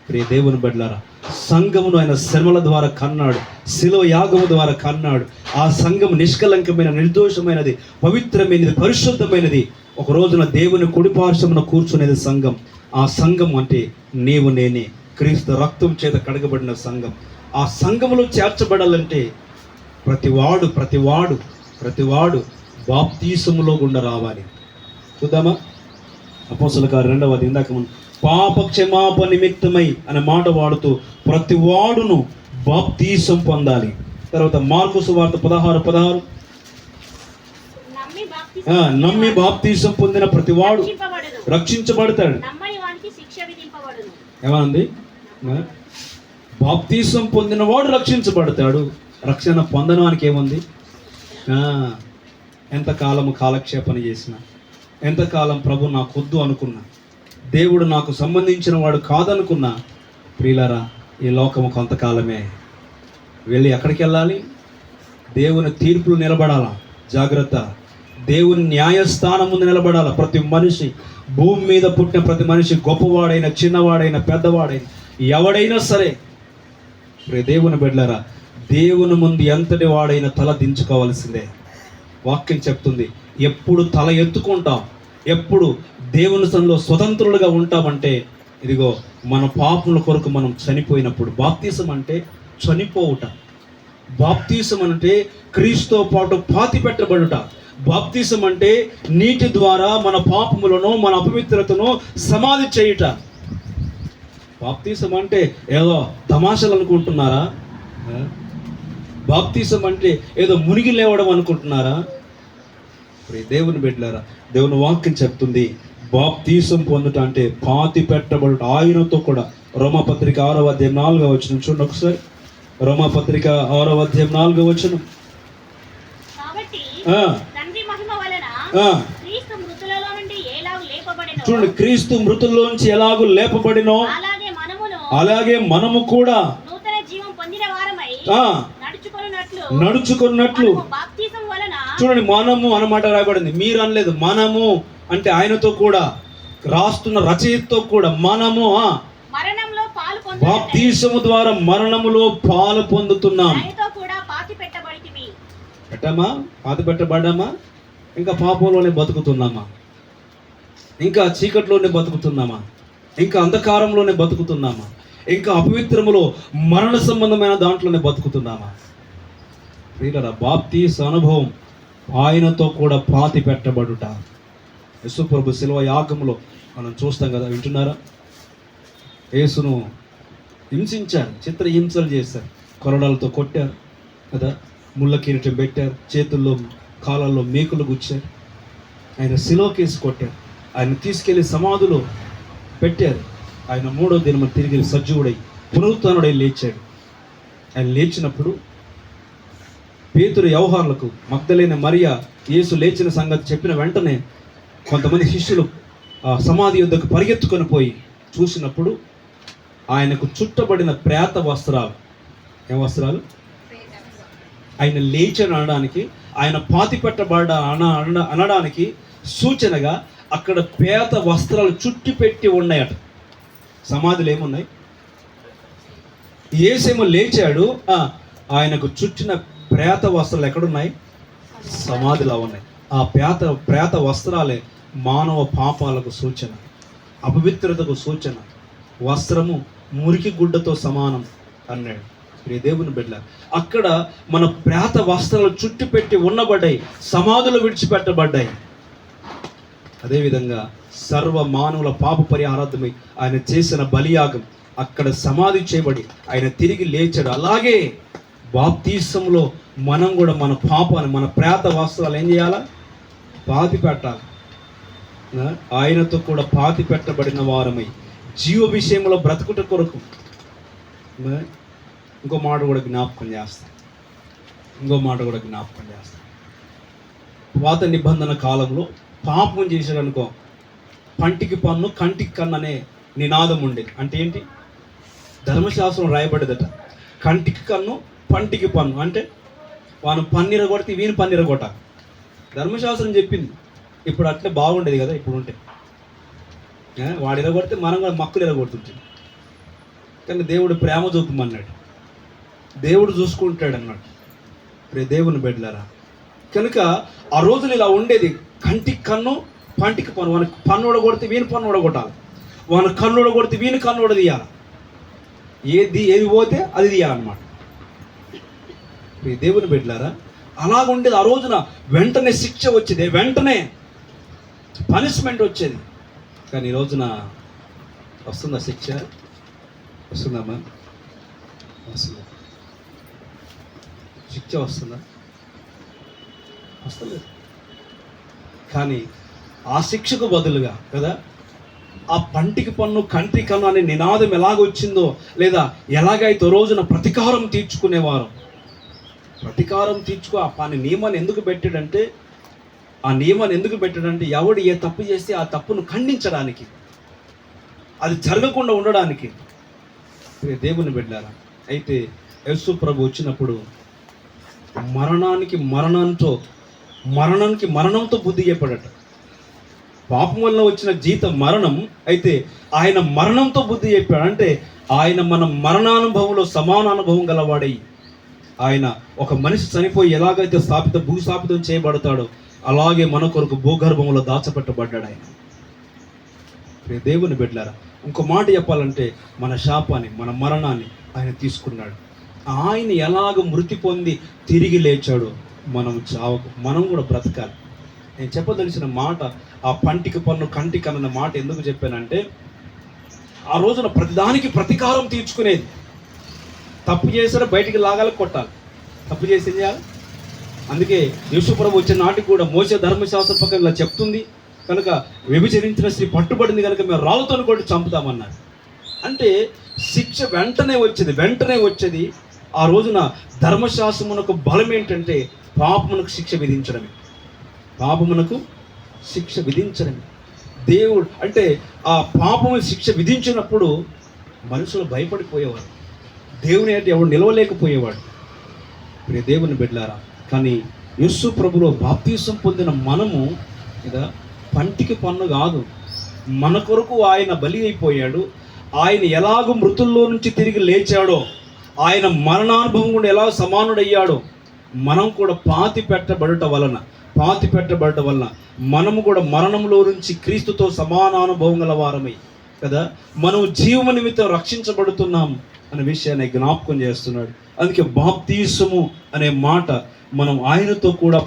ప్రియ దేవుని బిడ్డలారా, సంఘమును ఆయన శ్రమల ద్వారా కన్నాడు, శిలువ యాగము ద్వారా కన్నాడు. ఆ సంఘం నిష్కలంకమైన, నిర్దోషమైనది, పవిత్రమైనది, పరిశుద్ధమైనది. ఒక రోజున దేవుని కుడిపార్శ్వమున కూర్చునేది సంఘం. ఆ సంఘం అంటే నీవు నేనే, క్రీస్తు రక్తం చేత కడగబడిన సంఘం. ఆ సంఘములో చేర్చబడాలంటే ప్రతివాడు బాప్తీసములో గుండా రావాలి. చూద్దామా? అపోస్తలుల కార్యం 2వ అధ్యాయం, ఇందాక పాప క్షమాపణ నిమిత్తమై అనే మాట వాడుతూ ప్రతివాడును బాప్తీసం పొందాలి. తర్వాత మార్కు సువార్త 16:16, నమ్మి బాప్తీసం పొందిన ప్రతివాడు రక్షించబడతాడు. ఏమంది? బాప్తీసం పొందిన వాడు రక్షించబడతాడు. రక్షణ పొందడానికి ఏముంది? ఎంతకాలము కాలక్షేపణ చేసినా, ఎంతకాలం ప్రభు నాకు వద్దు అనుకున్నా, దేవుడు నాకు సంబంధించిన వాడు కాదనుకున్నా, ప్రియులారా, ఈ లోకము కొంతకాలమే. వెళ్ళి ఎక్కడికి వెళ్ళాలి? దేవుని తీర్పులు నిలబడాలా, జాగ్రత్త. దేవుని న్యాయస్థానం ముందు నిలబడాలా. ప్రతి మనిషి, భూమి మీద పుట్టిన ప్రతి మనిషి, గొప్పవాడైనా చిన్నవాడైనా పెద్దవాడైనా ఎవడైనా సరే, దేవుని బిడ్డలారా, దేవుని ముందు ఎంతటి వాడైనా తల దించుకోవాల్సిందే. వాక్యం చెప్తుంది, ఎప్పుడు తల ఎత్తుకుంటాం, ఎప్పుడు దేవుని సన్నిధిలో స్వతంత్రులుగా ఉంటామంటే ఇదిగో మన పాపముల కొరకు మనం చనిపోయినప్పుడు. బాప్తీసం అంటే చనిపోవుట. బాప్తీసం అంటే క్రీస్తుతో పాటు పాతి పెట్టబడుట. బాప్తీసం అంటే నీటి ద్వారా మన పాపములను, మన అపవిత్రతను సమాధి చేయుట. బాప్తీసం అంటే ఏదో తమాషలు అనుకుంటున్నారా? బాప్తీసం అంటే ఏదో మునిగి లేవడం అనుకుంటున్నారా? దేవుని బిడ్డలారా, దేవుని వాక్యం చెప్తుంది, బాప్తీసం పొందుట అంటే పాతి పెట్టబడుట ఆయనతో కూడా. రోమాపత్రిక 6వ అధ్యాయం 4వ వచనం చూడండి ఒకసారి. రోమాపత్రిక 6వ అధ్యాయం 4వ వచనం. చూడండి, క్రీస్తు మృతుల్లోంచి ఎలాగూ లేపబడినో అలాగే మనము కూడా నడుచుకున్నట్లు. చూడండి, మనము అన్నమాట రాయబడింది, మీరు అనలేదు. మనము అంటే ఆయనతో కూడా, రాస్తున్న రచయితతో కూడా మనము బాప్తీసము ద్వారా మరణములో పాలు పొందుతున్నాం. పెట్టామా? పాతి పెట్టబడ్డామా? ఇంకా పాపంలోనే బతుకుతున్నామా? ఇంకా చీకట్లోనే బతుకుతున్నామా? ఇంకా అంధకారంలోనే బతుకుతున్నామా? ఇంకా అపవిత్రములో మరణ సంబంధమైన దాంట్లోనే బతుకుతున్నామా? ప్రియులారా, బాప్తీస అనుభవం ఆయనతో కూడా పాతి పెట్టబడుట. యేసుప్రభు శిలువ యాగములో మనం చూస్తాం కదా, వింటున్నారా? యేసును హింసించారు, చిత్రహింసలు చేశారు, కొరడాలతో కొట్టారు కదా, ముళ్ళ కిరీటం పెట్టారు, చేతుల్లో కాళ్ళల్లో మేకులు గుచ్చారు, ఆయన శిలువకేసి కొట్టారు, ఆయన తీసుకెళ్లి సమాధిలో పెట్టారు. ఆయన 3వ దినము తిరిగి సజీవుడై పునరుత్థానుడై లేచాడు. ఆయన లేచినప్పుడు పేతురు, యోహానులకు, మగ్దలేన మరియ యేసు లేచిన సంగతి చెప్పిన వెంటనే కొంతమంది శిష్యులు సమాధి యొద్దకు పరిగెత్తుకొని పోయి చూసినప్పుడు ఆయనకు చుట్టబడిన ప్రేత వస్త్రాలు. ఏం వస్త్రాలు? ఆయన లేచని అనడానికి, ఆయన పాతి పెట్టబడ్డ అనడానికి సూచనగా అక్కడ ప్రేత వస్త్రాలు చుట్టి పెట్టి ఉన్నాయట. సమాధులు ఏమున్నాయి? యేసేమో లేచాడు, ఆయనకు చుట్టిన ప్రేత వస్త్రాలు ఎక్కడున్నాయి? సమాధిలో ఉన్నాయి. ఆ ప్రేత వస్త్రాలే మానవ పాపాలకు సూచన, అపవిత్రతకు సూచన. వస్త్రము మురికి గుడ్డతో సమానం అన్నాడు. దేవుని బిడ్డ, అక్కడ మన ప్రేత వస్త్రాలు చుట్టి పెట్టి ఉన్నబడ్డాయి, సమాధులు విడిచిపెట్టబడ్డాయి. అదేవిధంగా సర్వ మానవుల పాప పరిహారార్థమై ఆయన చేసిన బలియాగం అక్కడ సమాధి చేయబడి ఆయన తిరిగి లేచాడు. అలాగే బాప్తీసంలో మనం కూడా మన పాపాన్ని, మన ప్రేత వస్త్రాలు ఏం చేయాలా? పాతి పెట్టాలి. ఆయనతో కూడా పాతి పెట్టబడిన వారమై జీవ విషయంలో బ్రతుకుట కొరకు. ఇంకో మాట కూడా జ్ఞాపకం చేస్తాను. పాత నిబంధన కాలంలో పాపం చేశాడనుకో, పంటికి పన్ను కంటికి కన్ను అనే నినాదం ఉండేది. అంటే ఏంటి? ధర్మశాస్త్రం రాయబడేదట, కంటికి కన్ను పంటికి పన్ను. అంటే వాను పన్నీర కొడితే వీని పన్నీర కొట్టాలి. ధర్మశాస్త్రం చెప్పింది. ఇప్పుడు అట్లే బాగుండేది కదా. ఇప్పుడు ఉంటే వాడు ఎరగొడితే మనం కూడా మక్కులు ఎరగొడుతుంటుంది. కానీ దేవుడు ప్రేమ చూపమన్నాడు, దేవుడు చూసుకుంటాడు అన్నాడు. దేవుని బిడ్డలారా, కనుక ఆ రోజులు ఇలా ఉండేది. కంటికి కన్ను పంటికి పన్ను. వానికి పన్ను కొడితే వీని పన్ను కొట్టాలి, వాని కన్ను కొడితే వీని కన్ను తీయాలి. ఏది పోతే అది తీయాలన్నమాట. దేవుని బిడ్డలారా, అలాగుండేది ఆ రోజున. వెంటనే శిక్ష వచ్చేది, వెంటనే పనిష్మెంట్ వచ్చేది. కానీ ఈ రోజున వస్తుందా శిక్ష? వస్తుందమ్మా? వస్తుందా? శిక్ష వస్తుందా? వస్తలేదు. కానీ ఆ శిక్షకు బదులుగా కదా, ఆ పంటికి పన్ను కంటికి కన్ను అనే నినాదం ఎలాగొచ్చిందో, లేదా ఎలాగైతే రోజున ప్రతీకారం తీర్చుకునేవారు, ప్రతీకారం తీర్చుకో ఆ పని నియమాన్ని ఎందుకు పెట్టాడంటే, ఎవడు ఏ తప్పు చేస్తే ఆ తప్పును ఖండించడానికి, అది జరగకుండా ఉండడానికి. దేవుని బిడ్డలారా, అయితే యేసు ప్రభు వచ్చినప్పుడు మరణానికి మరణంతో బుద్ధి చెప్పాడట. పాపం వల్ల వచ్చిన జీతం మరణం, అయితే ఆయన మరణంతో బుద్ధి చెప్పాడు. అంటే ఆయన మన మరణానుభవంలో సమాన అనుభవం గలవాడై, ఆయన ఒక మనిషి చనిపోయి ఎలాగైతే భూస్థాపితం చేయబడతాడో అలాగే మన కొరకు భూగర్భంలో దాచపెట్టబడ్డాడు ఆయన. దేవుని బిడ్డలారా, ఇంకో మాట చెప్పాలంటే మన శాపాన్ని, మన మరణాన్ని ఆయన తీసుకున్నాడు. ఆయన ఎలాగ మృతి పొంది తిరిగి లేచాడో మనం కూడా బ్రతకాలి. నేను చెప్పదలిసిన మాట, ఆ పంటికి పన్ను కంటికి అన్న మాట ఎందుకు చెప్పానంటే, ఆ రోజున ప్రతిదానికి ప్రతీకారం తీర్చుకునేది. తప్పు చేసినా బయటికి లాగాలి, కొట్టాలి. తప్పు చేసి ఏం చేయాలి? అందుకే యేసుప్రభు వచ్చే నాటికి కూడా మోసే ధర్మశాస్త్ర ప్రకారం ఇలా చెప్తుంది కనుక, వ్యభిచరించిన స్త్రీ పట్టుబడింది కనుక మేము రాళ్ళతో కొట్టి చంపుతామన్నారు. అంటే శిక్ష వెంటనే వచ్చేది. ఆ రోజున ధర్మశాస్త్రమునకు బలం ఏంటంటే పాపమునకు శిక్ష విధించడమే. దేవుడు అంటే ఆ పాపము శిక్ష విధించినప్పుడు మనుషులు భయపడిపోయేవారు, దేవుని అంటే ఎవడు నిలవలేకపోయేవాడు. ఇప్పుడు దేవుని బిడ్డలారా, కానీ యేసు ప్రభులో బాప్తీసం పొందిన మనము కదా, పంటికి పన్ను కాదు, మన కొరకు ఆయన బలి అయిపోయాడు. ఆయన ఎలాగో మృతుల్లో నుంచి తిరిగి లేచాడో, ఆయన మరణానుభవం కూడా ఎలా సమానుడయ్యాడో, మనం కూడా పాతి పెట్టబడట వలన మనము కూడా మరణంలో నుంచి క్రీస్తుతో సమానానుభవం గల వారమై కదా, మనం జీవము నిమిత్తం రక్షించబడుతున్నాం అనే విషయాన్ని జ్ఞాపకం చేస్తున్నాడు. అందుకే బాప్తీసము అనే మాట, మనం ఆయనతో కూడా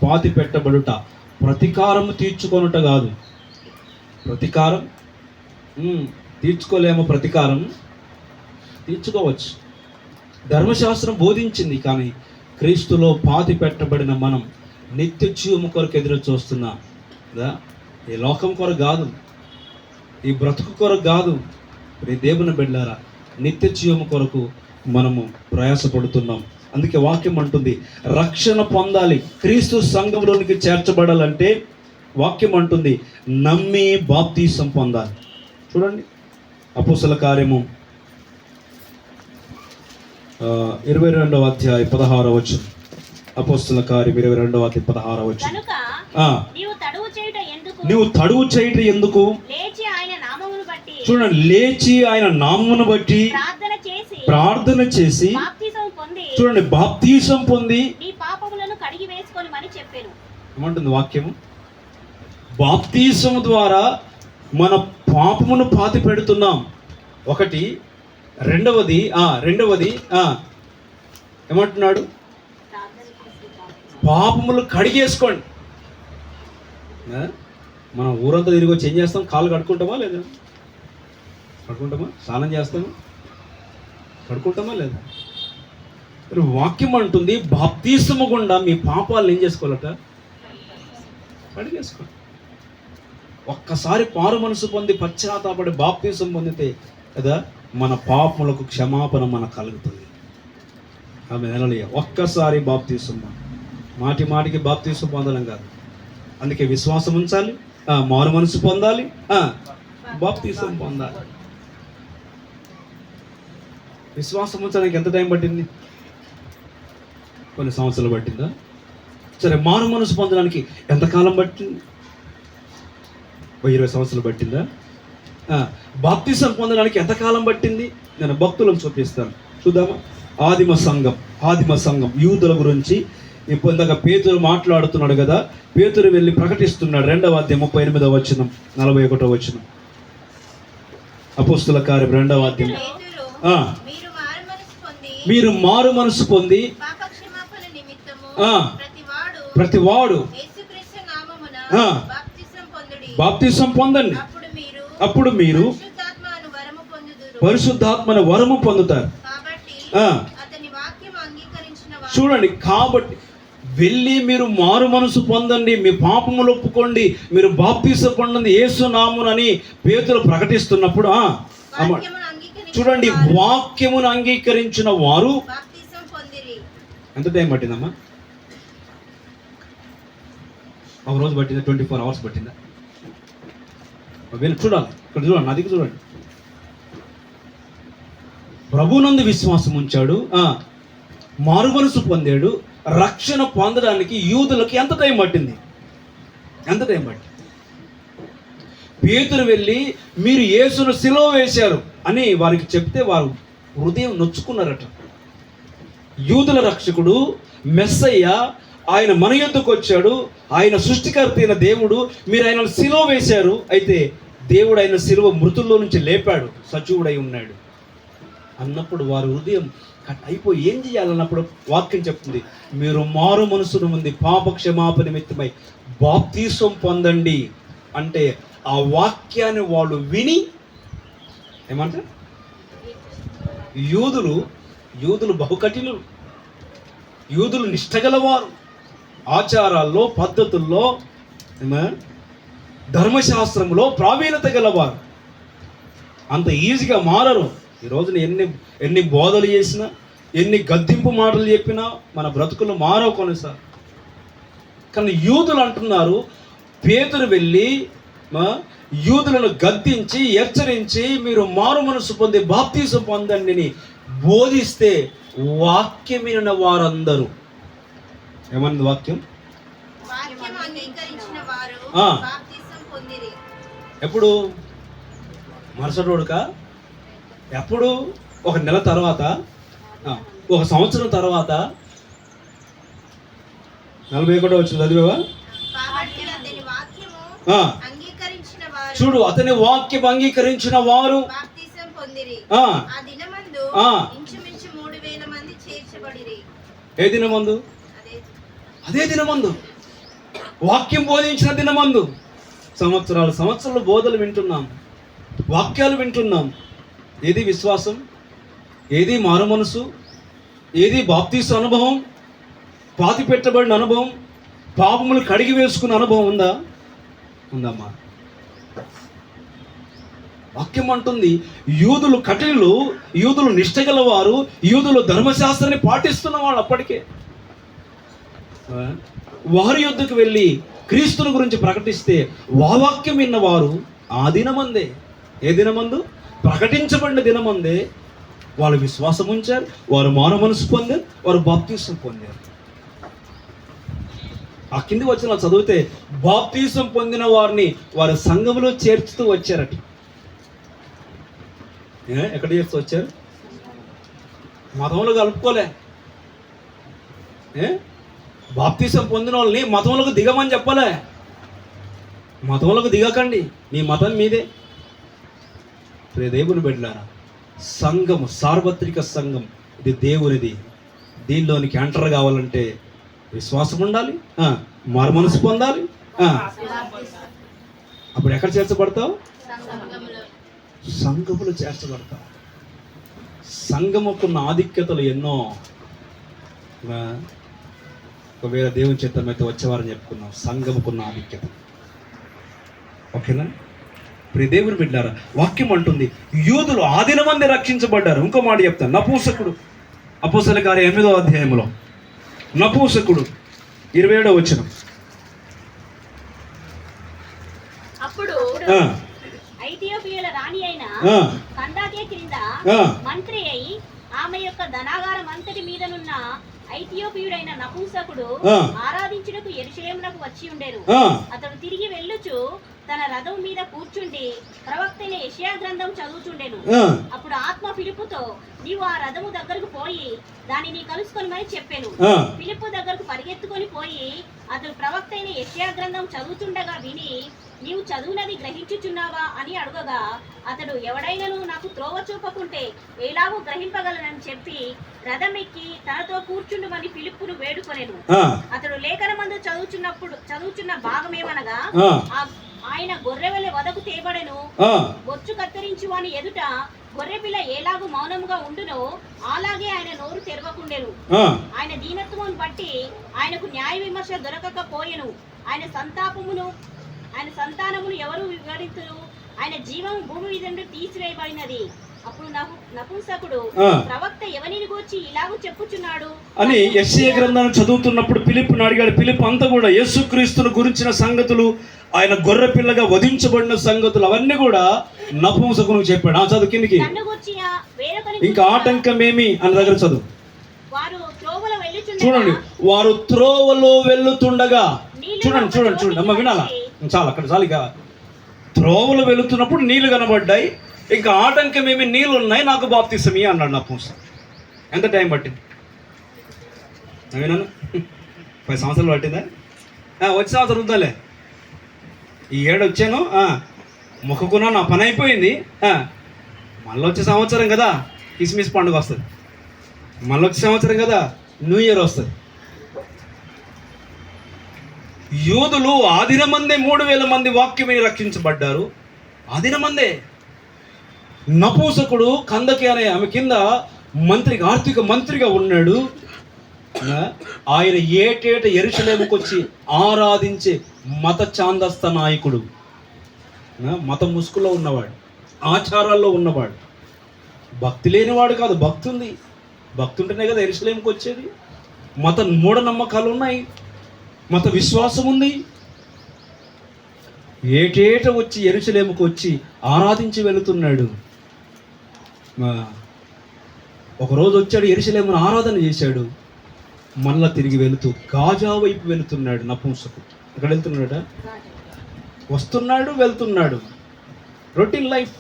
పాతి పెట్టబడుట, ప్రతీకారం తీర్చుకొనుట కాదు. ప్రతీకారం తీర్చుకోలేమో, ప్రతీకారం తీర్చుకోవచ్చు. ధర్మశాస్త్రం బోధించింది, కానీ క్రీస్తులో పాతి పెట్టబడిన మనం నిత్య జీవము కొరకు ఎదురు చూస్తున్నాం కదా. ఈ లోకం కొరకు కాదు, ఈ బ్రతుకు కొరకు కాదు. దేవుని బిడ్డలారా, నిత్య జీవము కొరకు మనము ప్రయాసపడుతున్నాం. అందుకే వాక్యం అంటుంది, రక్షణ పొందాలి, క్రీస్తు సంఘంలోనికి చేర్చబడాలంటే వాక్యం అంటుంది నమ్మి బాప్తీసం పొందాలి. చూడండి, అపోస్తల కార్యము 22వ అధ్యాయం 16వ వచనం. అపోస్తల కార్యం 22వ అధ్యాయం 16వ వచనం. నీవు తడువు చేయుట ఎందుకు? చూడండి, లేచి ఆయన నామమును బట్టి ప్రార్థన చేసి చూడండి బాప్తీసం పొంది ఏమంటుంది వాక్యము? బాప్తీసం ద్వారా మన పాపమును పాతి పెడుతున్నాం. ఒకటి. రెండవది ఏమంటున్నాడు? పాపములు కడిగేసుకోండి. మనం ఊరంతా తిరిగి వచ్చి ఏం చేస్తాం? కాళ్ళు కడుక్కుంటామా లేదా? కడుక్కుంటామా? స్నానం చేస్తామా? కడుక్కుంటామా లేదా? వాక్యం అంటుంది బాప్తీసము గుండా మీ పాపాలను ఏం చేసుకోవాలట? కడిగేసుకోండి. ఒక్కసారి పారు మనసు పొంది పశ్చాత్తాపడి బాప్తీసం పొందితే కదా మన పాపములకు క్షమాపణ మనకు కలుగుతుంది. ఆమె నెలలియ ఒక్కసారి బాప్తీసం, మాటికి బాప్తీసం పొందడం కాదు. అందుకే విశ్వాసం ఉంచాలి, మారు మనసు పొందాలి, బాప్తీసం పొందాలి. విశ్వాసం ఉంచడానికి ఎంత టైం పట్టింది? కొన్ని సంవత్సరాలు పట్టిందా? సరే, మారు మనసు పొందడానికి ఎంతకాలం పట్టింది? 20 సంవత్సరాలు పట్టిందా? బాప్తిసం పొందడానికి ఎంతకాలం పట్టింది? నేను భక్తులను చూపిస్తాను, చూద్దామా? ఆదిమ సంఘం యూదుల గురించి ఇప్పుడు ఇందాక పేతురు మాట్లాడుతున్నాడు కదా. పేతురు వెళ్ళి ప్రకటిస్తున్నాడు. 2వ అధ్యాయం 38వ వచనం, 41వ వచనం. అపోస్తుల కార్యం 2వ అధ్యాయం. మీరు మారు మనసు పొంది ప్రతివాడు బాప్తిసం పొందండి, అప్పుడు మీరు పరిశుద్ధాత్మను వరము పొందుతారు. చూడండి, కాబట్టి వెళ్ళి మీరు మారు మనసు పొందండి, మీ పాపములు ఒప్పుకోండి, మీరు బాప్తిసం పొందండి యేసు నామమునని పేతురు ప్రకటిస్తున్నప్పుడు చూడండి, వాక్యమును అంగీకరించిన వారు ఎంత టైం పట్టిందమ్మా? ఒక రోజు పట్టిందా? 24 అవర్స్ పట్టిందా? వెళ్ళి చూడాలి, ఇక్కడ చూడండి, నదికి చూడండి. ప్రభునందు విశ్వాసం ఉంచాడు, మారు మనసు పొందాడు, రక్షణ పొందడానికి యూదులకు ఎంత టైం పట్టింది? పేతురు వెళ్ళి మీరు యేసును సిలువ వేశారు అని వారికి చెప్తే వారు హృదయం నొచ్చుకున్నారట. యూదుల రక్షకుడు మెస్సయ్య, ఆయన మన యొద్దకు వచ్చాడు, ఆయన సృష్టికర్త అయిన దేవుడు, మీరు ఆయన సిలువ వేశారు. అయితే దేవుడు ఆయన సిలువ మృతుల్లో నుంచి లేపాడు, సజీవుడై ఉన్నాడు అన్నప్పుడు వారి హృదయం అయిపోయి ఏం చేయాలన్నప్పుడు వాక్యం చెప్తుంది, మీరు మారు మనసును ఉంది పాప క్షమాపణ నిమిత్తమై బాప్తీసం పొందండి అంటే ఆ వాక్యాన్ని వాళ్ళు విని ఏమంటారు? యూదులు బహుకఠినులు, యూదులు నిష్టగలవారు, ఆచారాల్లో పద్ధతుల్లో ధర్మశాస్త్రంలో ప్రావీణ్యత గలవారు. అంత ఈజీగా మారరు. ఈ రోజున ఎన్ని బోధలు చేసినా, ఎన్ని గద్దింపు మాటలు చెప్పినా మన బ్రతుకులు మారవు కొన్నిసార్లు. కానీ యూదులు అంటున్నారు, పేతురు వెళ్ళి యూదులను గద్దించి హెచ్చరించి మీరు మారు మనసు పొంది బాప్తీసం పొందండి అని బోధిస్తే వాక్యం వినిన వారందరూ ఏమన్నది వాక్యం? ఎప్పుడు? మరుసటి రోజుకా? ఎప్పుడు? ఒక నెల తర్వాత, ఒక సంవత్సరం తర్వాత. 41 వచ్చింది చదివేవా? చూడు, అతని వాక్యం అంగీకరించిన వారు ఏ దినమందు? అదే దినమందు, వాక్యం బోధించిన దినమందు. సంవత్సరాలు బోధలు వింటున్నాం, వాక్యాలు వింటున్నాం. ఏది విశ్వాసం? ఏది మారు మనసు? ఏది బాప్తీసు అనుభవం? పాతి పెట్టబడిన అనుభవం, పాపములు కడిగి వేసుకున్న అనుభవం ఉందమ్మా? వాక్యం అంటుంది యూదులు కఠినులు, యూదులు నిష్టగలవారు, యూదులు ధర్మశాస్త్రాన్ని పాటిస్తున్న వాళ్ళు. అప్పటికే వారి యొద్దకు వెళ్ళి క్రీస్తుని గురించి ప్రకటిస్తే వాక్యం విన్నవారు ఆ దినమందే, ఏ దినమందు? ప్రకటించబడిన దినమందే వాళ్ళు విశ్వాసం ఉంచారు, వారు మారు మనసు పొందారు, వారు బాప్తీసం పొందారు. ఆ కింది వచ్చిన చదివితే బాప్తీసం పొందిన వారిని వారి సంఘంలో చేర్చుతూ వచ్చారట. ఎక్కడ చేస్తూ వచ్చారు? మతంలో కలుపుకోలే. బాప్తీసం పొందిన వాళ్ళని మతంలోకి దిగమని చెప్పలే. మతంలోకి దిగకండి, మీ మతం మీదే. దేవుని బిడ్డలారా, సంఘము, సార్వత్రిక సంఘం ఇది దేవునిది. దీనిలోనికి ఎంటర్ కావాలంటే విశ్వాసం ఉండాలి, మారు మనసు పొందాలి. అప్పుడు ఎక్కడ చేర్చబడతావు? సంఘములు చేర్చబడతావు. సంఘముకున్న ఆధిక్యతలు ఎన్నో. ఒకవేళ దేవుని చిత్తం అయితే వచ్చేవారని చెప్పుకున్నాం. సంఘముకున్న ఆధిక్యత. ఓకేనా? ప్రియ దేవుని బిడ్డారా, వాక్యం అంటుంది యూదులు ఆ దినమందే రక్షించబడ్డారు. ఇంకో మాట చెప్తాను. నపూసకుడు, అపోస్తలుల కార్యం 8వ అధ్యాయంలో నపూసకుడు 27వ వచనం. అప్పుడు ఐథియోపియాల రాణి అయిన కందాకే క్రింద మంత్రి అయి ఆమె యొక్క ధనాగారం అంతటి మీదనున్న ఐథియోపియుడైన నపుంసకుడు ఆరాధించుటకు యెరూషలేమునకు వచ్చి ఉండెను. అతడు తిరిగి వెళ్ళుచు తన రథం మీద కూర్చుండి ప్రవక్త అయిన యెషయా గ్రంథం చదువుచుండెను. అప్పుడు ఆత్మ ఫిలిప్పుతో నీవు ఆ రథము దగ్గరకు పోయి దానిని కలుసుకొనిమని చెప్పెను. ఫిలిప్పు దగ్గరకు పరిగెత్తుకొని పోయి అతడు ప్రవక్త అయిన యెషయా గ్రంథం చదువుతుండగా విని నీవు చదువునది గ్రహించుచున్నావా అని అడుగగా అతడు ఎవడైనను నాకు త్రోవ చూపకుంటే ఎలాగో గ్రహింపగలనని చెప్పి రథం ఎక్కి తనతో కూర్చుండుమని ఫిలిప్పును వేడుకొనెను. అతడు లేఖనమందు చదువుచున్న భాగమేమనగా ఆయన గొర్రెవలె వదకు తేబడెను, బొచ్చు కత్తిరించు అని ఎదుట గొర్రెపిల్ల ఏలాగు మౌనముగా ఉండునో అలాగే ఆయన నోరు తెరవకుండెను. ఆయన దీనత్వమును బట్టి ఆయనకు న్యాయ విమర్శ దొరకకపోయెను. ఆయన సంతానమును ఎవరు వివరింతురు? ఆయన జీవము భూమి మీద నుండి తీసివేయబడినది. అప్పుడు నపుంసకుడు ప్రవక్త ఎవరిని గూర్చి ఇలాగూ చెప్పుచున్నాడు అని యెషయా గ్రంథాన్ని చదువుతున్నప్పుడు ఫిలిప్పును అడిగాడు. ఫిలిప్ అంతా కూడా యేసుక్రీస్తును గురించిన సంగతులు, ఆయన గొర్రె పిల్లగా వధించబడిన సంగతులు అవన్నీ కూడా నపుంసకునికి చెప్పాడు. ఆ చదువు కిందికి. ఇంకా ఆటంకమేమి అన్న దగ్గర చదువు. వారు త్రోవలో వెళ్ళుచుండగా చూడండి, వారు త్రోవలో వెళ్ళుతుండగా, చూడండి చూడండి చూడండి అమ్మ వినాలా, చాలా అక్కడ చాలు. ఇక త్రోవలో వెళుతున్నప్పుడు నీళ్లు కనబడ్డాయి, ఇంకా ఆటంకం ఏమి నీళ్ళు ఉన్నాయి, నాకు బాప్తిసం ఇయ్యి అన్నాడు నపుంసకుడు. ఎంత టైం పట్టింది విన్నాను? 10 సంవత్సరాలు పట్టిందా? వచ్చే సంవత్సరం ఉందాలే, ఈ ఏడు వచ్చాను, మొక్కుకున్నా, నా పని అయిపోయింది. మళ్ళీ వచ్చే సంవత్సరం కదా కిస్మిస్ పండుగ వస్తుంది, మళ్ళీ వచ్చే సంవత్సరం కదా న్యూ ఇయర్ వస్తుంది. యూదులు ఆదిన మందే 3000 మంది వాక్యమని రక్షించబడ్డారు. ఆదిన మందే. నపూసకుడు కందకి అనే ఆమె కింద మంత్రిగా, ఆర్థిక మంత్రిగా ఉన్నాడు. ఆయన ఏటేట యెరూషలేముకు వచ్చి ఆరాధించే మత ఛాందస్త నాయకుడు, మత ముసుగులో ఉన్నవాడు, ఆచారాల్లో ఉన్నవాడు. భక్తి లేనివాడు కాదు, భక్తి ఉంది. భక్తి ఉంటేనే కదా యెరూషలేముకు వచ్చేది. మత మూఢనమ్మకాలు ఉన్నాయి, మత విశ్వాసం ఉంది. ఏటేట వచ్చి యెరూషలేముకు వచ్చి ఆరాధించి వెళుతున్నాడు. ఒకరోజు వచ్చాడు, యెరూషలేమును ఆరాధన చేశాడు. మళ్ళా తిరిగి వెళుతూ గాజా వైపు వెళుతున్నాడు నపుంసకుడు. ఎక్కడ వెళ్తున్నాడా? వస్తున్నాడు, వెళ్తున్నాడు. Routine life.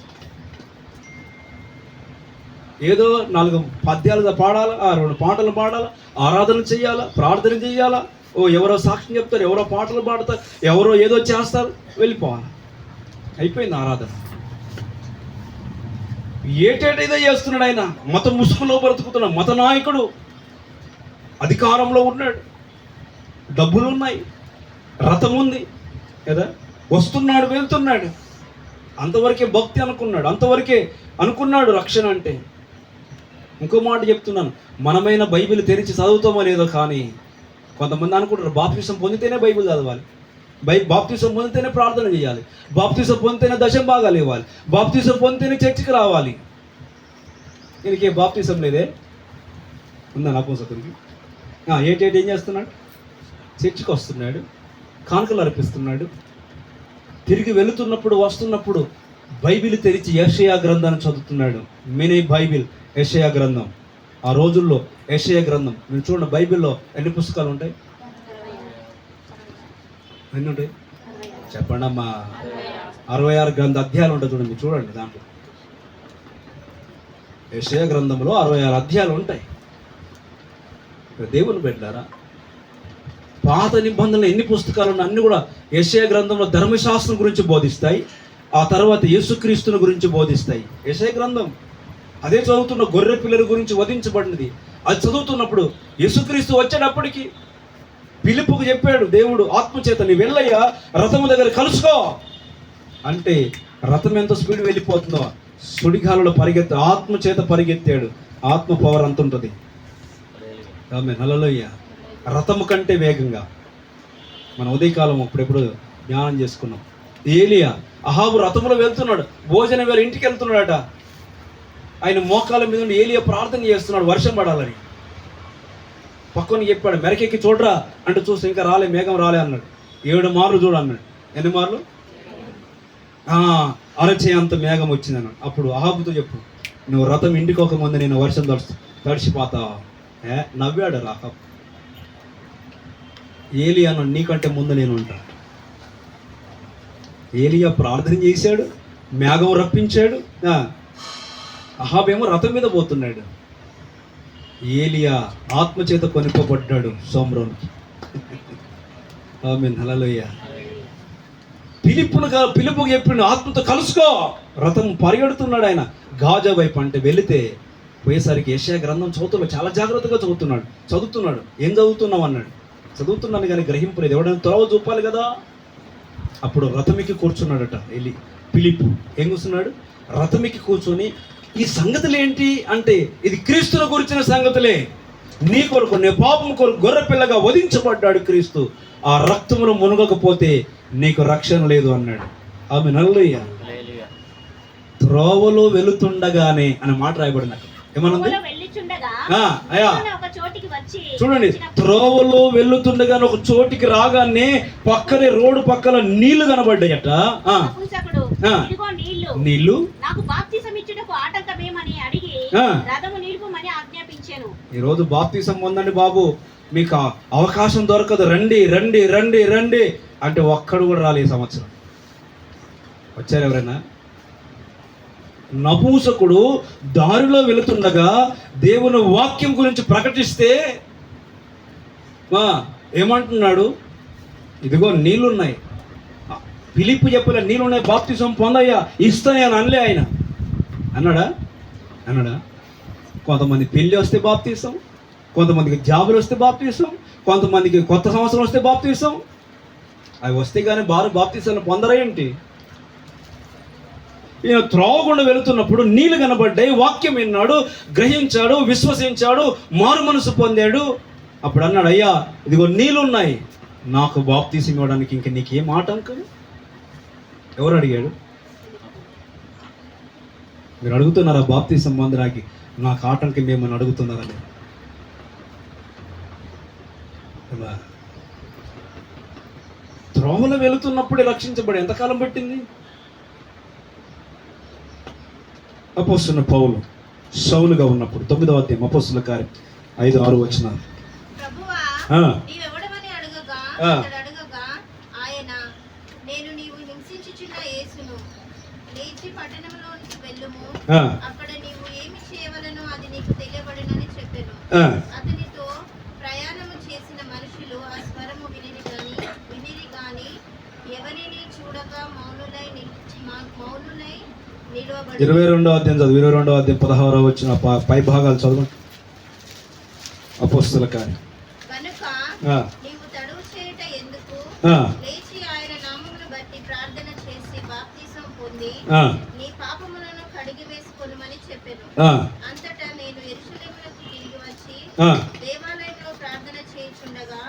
ఏదో 4 పద్యాలుగా పాడాలా, 2 పాటలు పాడాలా, ఆరాధన చెయ్యాలా, ప్రార్థన చెయ్యాలా, ఎవరో సాక్ష్యం చెప్తారు, ఎవరో పాటలు పాడతారు, ఎవరో ఏదో చేస్తారు, వెళ్ళిపోవాలి. అయిపోయింది ఆరాధన. ఏటేటైతే చేస్తున్నాడు ఆయన. మత ముసుగులో బ్రతుకుతున్నాడు, మత నాయకుడు, అధికారంలో ఉన్నాడు, డబ్బులు ఉన్నాయి, రథం ఉంది కదా, వస్తున్నాడు, వెళ్తున్నాడు. అంతవరకే భక్తి అనుకున్నాడు, అంతవరకే అనుకున్నాడు రక్షణ అంటే. ఇంకో మాట చెప్తున్నాను, మనమైన బైబిల్ తెరిచి చదువుతామో లేదో, కానీ కొంతమంది అనుకుంటారు బాప్తిసం పొందితేనే బైబిల్ చదవాలి, బాప్తిసం పొందితేనే ప్రార్థన చేయాలి, బాప్తిసం పొందితేనే దశం భాగాలు ఇవ్వాలి, బాప్తిసం పొందితేనే చర్చికి రావాలి. దీనికి బాప్తిసం లేదే, ఉందా నపుంసకుడికి? ఏటేటి ఏం చేస్తున్నాడు? చర్చికి వస్తున్నాడు, కానుకలు అర్పిస్తున్నాడు. తిరిగి వెళుతున్నప్పుడు, వస్తున్నప్పుడు బైబిల్ తెరిచి యెషయా గ్రంథాన్ని చదువుతున్నాడు. మినీ బైబిల్, యెషయా గ్రంథం. ఆ రోజుల్లో యెషయా గ్రంథం మీరు చూడండి, బైబిల్లో ఎన్ని పుస్తకాలు ఉంటాయి? ఎన్ని ఉంటాయి చెప్పండి అమ్మా? 66 గ్రంథ అధ్యాయాలు ఉంటాయి. చూడండి, చూడండి, దాంట్లో యెషయా గ్రంథంలో 66 అధ్యాయాలు ఉంటాయి. దేవుని బిడ్డలారా, పాత నిబంధనలు ఎన్ని పుస్తకాలు ఉన్నాయి అన్ని కూడా యెషయా గ్రంథంలో ధర్మశాస్త్రం గురించి బోధిస్తాయి. ఆ తర్వాత యేసుక్రీస్తుని గురించి బోధిస్తాయి. యెషయా గ్రంథం అదే చదువుతున్న గొర్రె పిల్లల గురించి వధించబడినది. అది చదువుతున్నప్పుడు యేసుక్రీస్తు వచ్చేటప్పటికి ఫిలిప్పుకు చెప్పాడు దేవుడు ఆత్మచేత, నీ వెళ్ళయ్యా రథము దగ్గర కలుసుకో అంటే, రథం ఎంత స్పీడ్ వెళ్ళిపోతుందో సుడిగాలలో ఆత్మచేత పరిగెత్తాడు. ఆత్మ పవర్ అంత ఉంటుంది. ఆమె హల్లెలూయ. రథము కంటే వేగంగా. మన ఉదయకాలం అప్పుడెప్పుడు ధ్యానం చేసుకున్నాం. ఏలియా, అహాబు రథములో వెళ్తున్నాడు, భోజనం వేళ ఇంటికి వెళ్తున్నాడట. ఆయన మోకాల మీద నుండి ఏలియా ప్రార్థన చేస్తున్నాడు వర్షం పడాలని. పక్కన చెప్పాడు, మెరకెక్కి చూడరా అంటే చూస్తే ఇంకా రాలే, మేఘం రాలే అన్నాడు. 7 మార్లు చూడు అన్నాడు. ఎన్ని మార్లు? అరచే అంత మేఘం వచ్చింది అన్నాడు. అప్పుడు అహాబుతో చెప్పు, నువ్వు రథం ఇంటికి ఒక ముందు నేను వర్షం తడిసిపోతావా? నవ్వాడు అహాబు. ఏలియా అన్నాడు, నీకంటే ముందు నేను ఉంటా. ఏలియా ప్రార్థన చేశాడు, మేఘం రప్పించాడు. అహాబేమో రథం మీద పోతున్నాడు. ఏలియా ఆత్మచేత కొనిపోబడ్డాడు సోమ్రోనికి. ఆమేన్ హల్లెలూయ. పిలుపుకు చెప్పిండు, ఆత్మతో కలుసుకో. రథం పరిగెడుతున్నాడు ఆయన గాజా వైపు. అంటే వెళితే పోయేసరికి యెషయా గ్రంథం చదువుతున్నాడు, చాలా జాగ్రత్తగా చదువుతున్నాడు. ఏం చదువుతున్నావు అన్నాడు. చదువుతున్నాను కానీ గ్రహింపు లేదు, ఎవడైనా త్రోవ చూపాలి కదా. అప్పుడు రథమికి కూర్చున్నాడట ఫిలిప్పు. ఏం కూర్చున్నాడు? రథమికి కూర్చొని, ఈ సంగతులు ఏంటి అంటే, ఇది క్రీస్తును గురించిన సంగతులే. నీ కొరకు, నీ పాపం కొరకు గొర్రె పిల్లగా వధించబడ్డాడు క్రీస్తు. ఆ రక్తమును మునగకపోతే నీకు రక్షణ లేదు అన్నాడు. ఆమె హల్లెలూయా. త్రోవలో వెళుతుండగానే అనే మాట రాయబడినట్టు ఏమనుంది? చూడండి, త్రోవలో వెళ్ళుతుండగానే ఒక చోటికి రాగానే పక్కనే రోడ్డు పక్కన నీళ్లు కనబడ్డాయట. నీళ్లు ఈరోజు బాప్తిసం పొందండి బాబు, మీకు అవకాశం దొరకదు, రండి రండి రండి రండి అంటే ఒక్కడు కూడా రాలేదు ఈ సంవత్సరం. వచ్చారు ఎవరైనా? నపూసకుడు దారిలో వెళుతుండగా దేవుని వాక్యం గురించి ప్రకటిస్తే ఏమంటున్నాడు? ఇదిగో నీళ్ళున్నాయి, ఫిలిప్పు చెప్పలే, నీళ్ళున్నాయి, బాప్తిసం పొందయ్యా, ఇస్తానే అని అనలే ఆయన. అన్నాడా? కొంతమంది పెళ్ళి వస్తే బాప్తిసం, కొంతమందికి జాబులు వస్తే బాప్తిసం, కొంతమందికి కొత్త సంవత్సరం వస్తే బాప్తిసం. అవి వస్తే కానీ బాప్తిసాన్ని పొందరా ఏంటి? ఈయన త్రోవకుండా వెళుతున్నప్పుడు నీళ్ళు కనబడ్డాయి, వాక్యం విన్నాడు, గ్రహించాడు, విశ్వసించాడు, మారు మనసు పొందాడు. అప్పుడు అన్నాడు, అయ్యా ఇదిగో నీళ్ళున్నాయి, నాకు బాప్తిసం ఇవ్వడానికి ఇంక నీకేం ఆటంకం? ఎవరు అడిగాడు? మీరు అడుగుతున్నారా బాప్తిసం పొందడానికి నాకు ఆటంకం ఏమని అడుగుతున్నారని? త్రోవలో వెళుతున్నప్పుడే రక్షించబడి ఎంతకాలం పట్టింది? అపోస్తున్న పౌలు సౌలుగా ఉన్నప్పుడు 9వ అధ్యాయం అపోస్తుల కార్యం 5-6 వచనాలు. ప్రభువా, నీవెవడవని అడగగా అడగగా ఆయన, నేను నీవు హింసించుచున్న యేసును, లేచి పట్టణంలోనికి వెళ్ళుము, అక్కడ నీవు ఏమి చేయవలనో అది నీకు తెలియబడునని చెప్పెను. అతనితో ప్రయాణము చేసిన మనుషులు ఆ స్వరము వినిరి గాని ఎవరిని చూడక మౌనులై నిలువబడి. 22వ అధ్యాయం చదువు, 22వ అధ్యాయం 16వ వచ్చిన పై భాగాలు చదవండి. అపోస్తుల కార్యం. కనుక నీవు తడువు చేయుట ఎందుకు? లేచి ఆయన నామమును బట్టి ప్రార్థన చేసి బాప్తిసం పొంది నీ పాపములను కడిగి వేసుకొనుమని చెప్పెను. అంతటా నేను యెరూషలేమునకు తిరిగి వచ్చి దేవాలయంలో ప్రార్థన చేయుచుండగా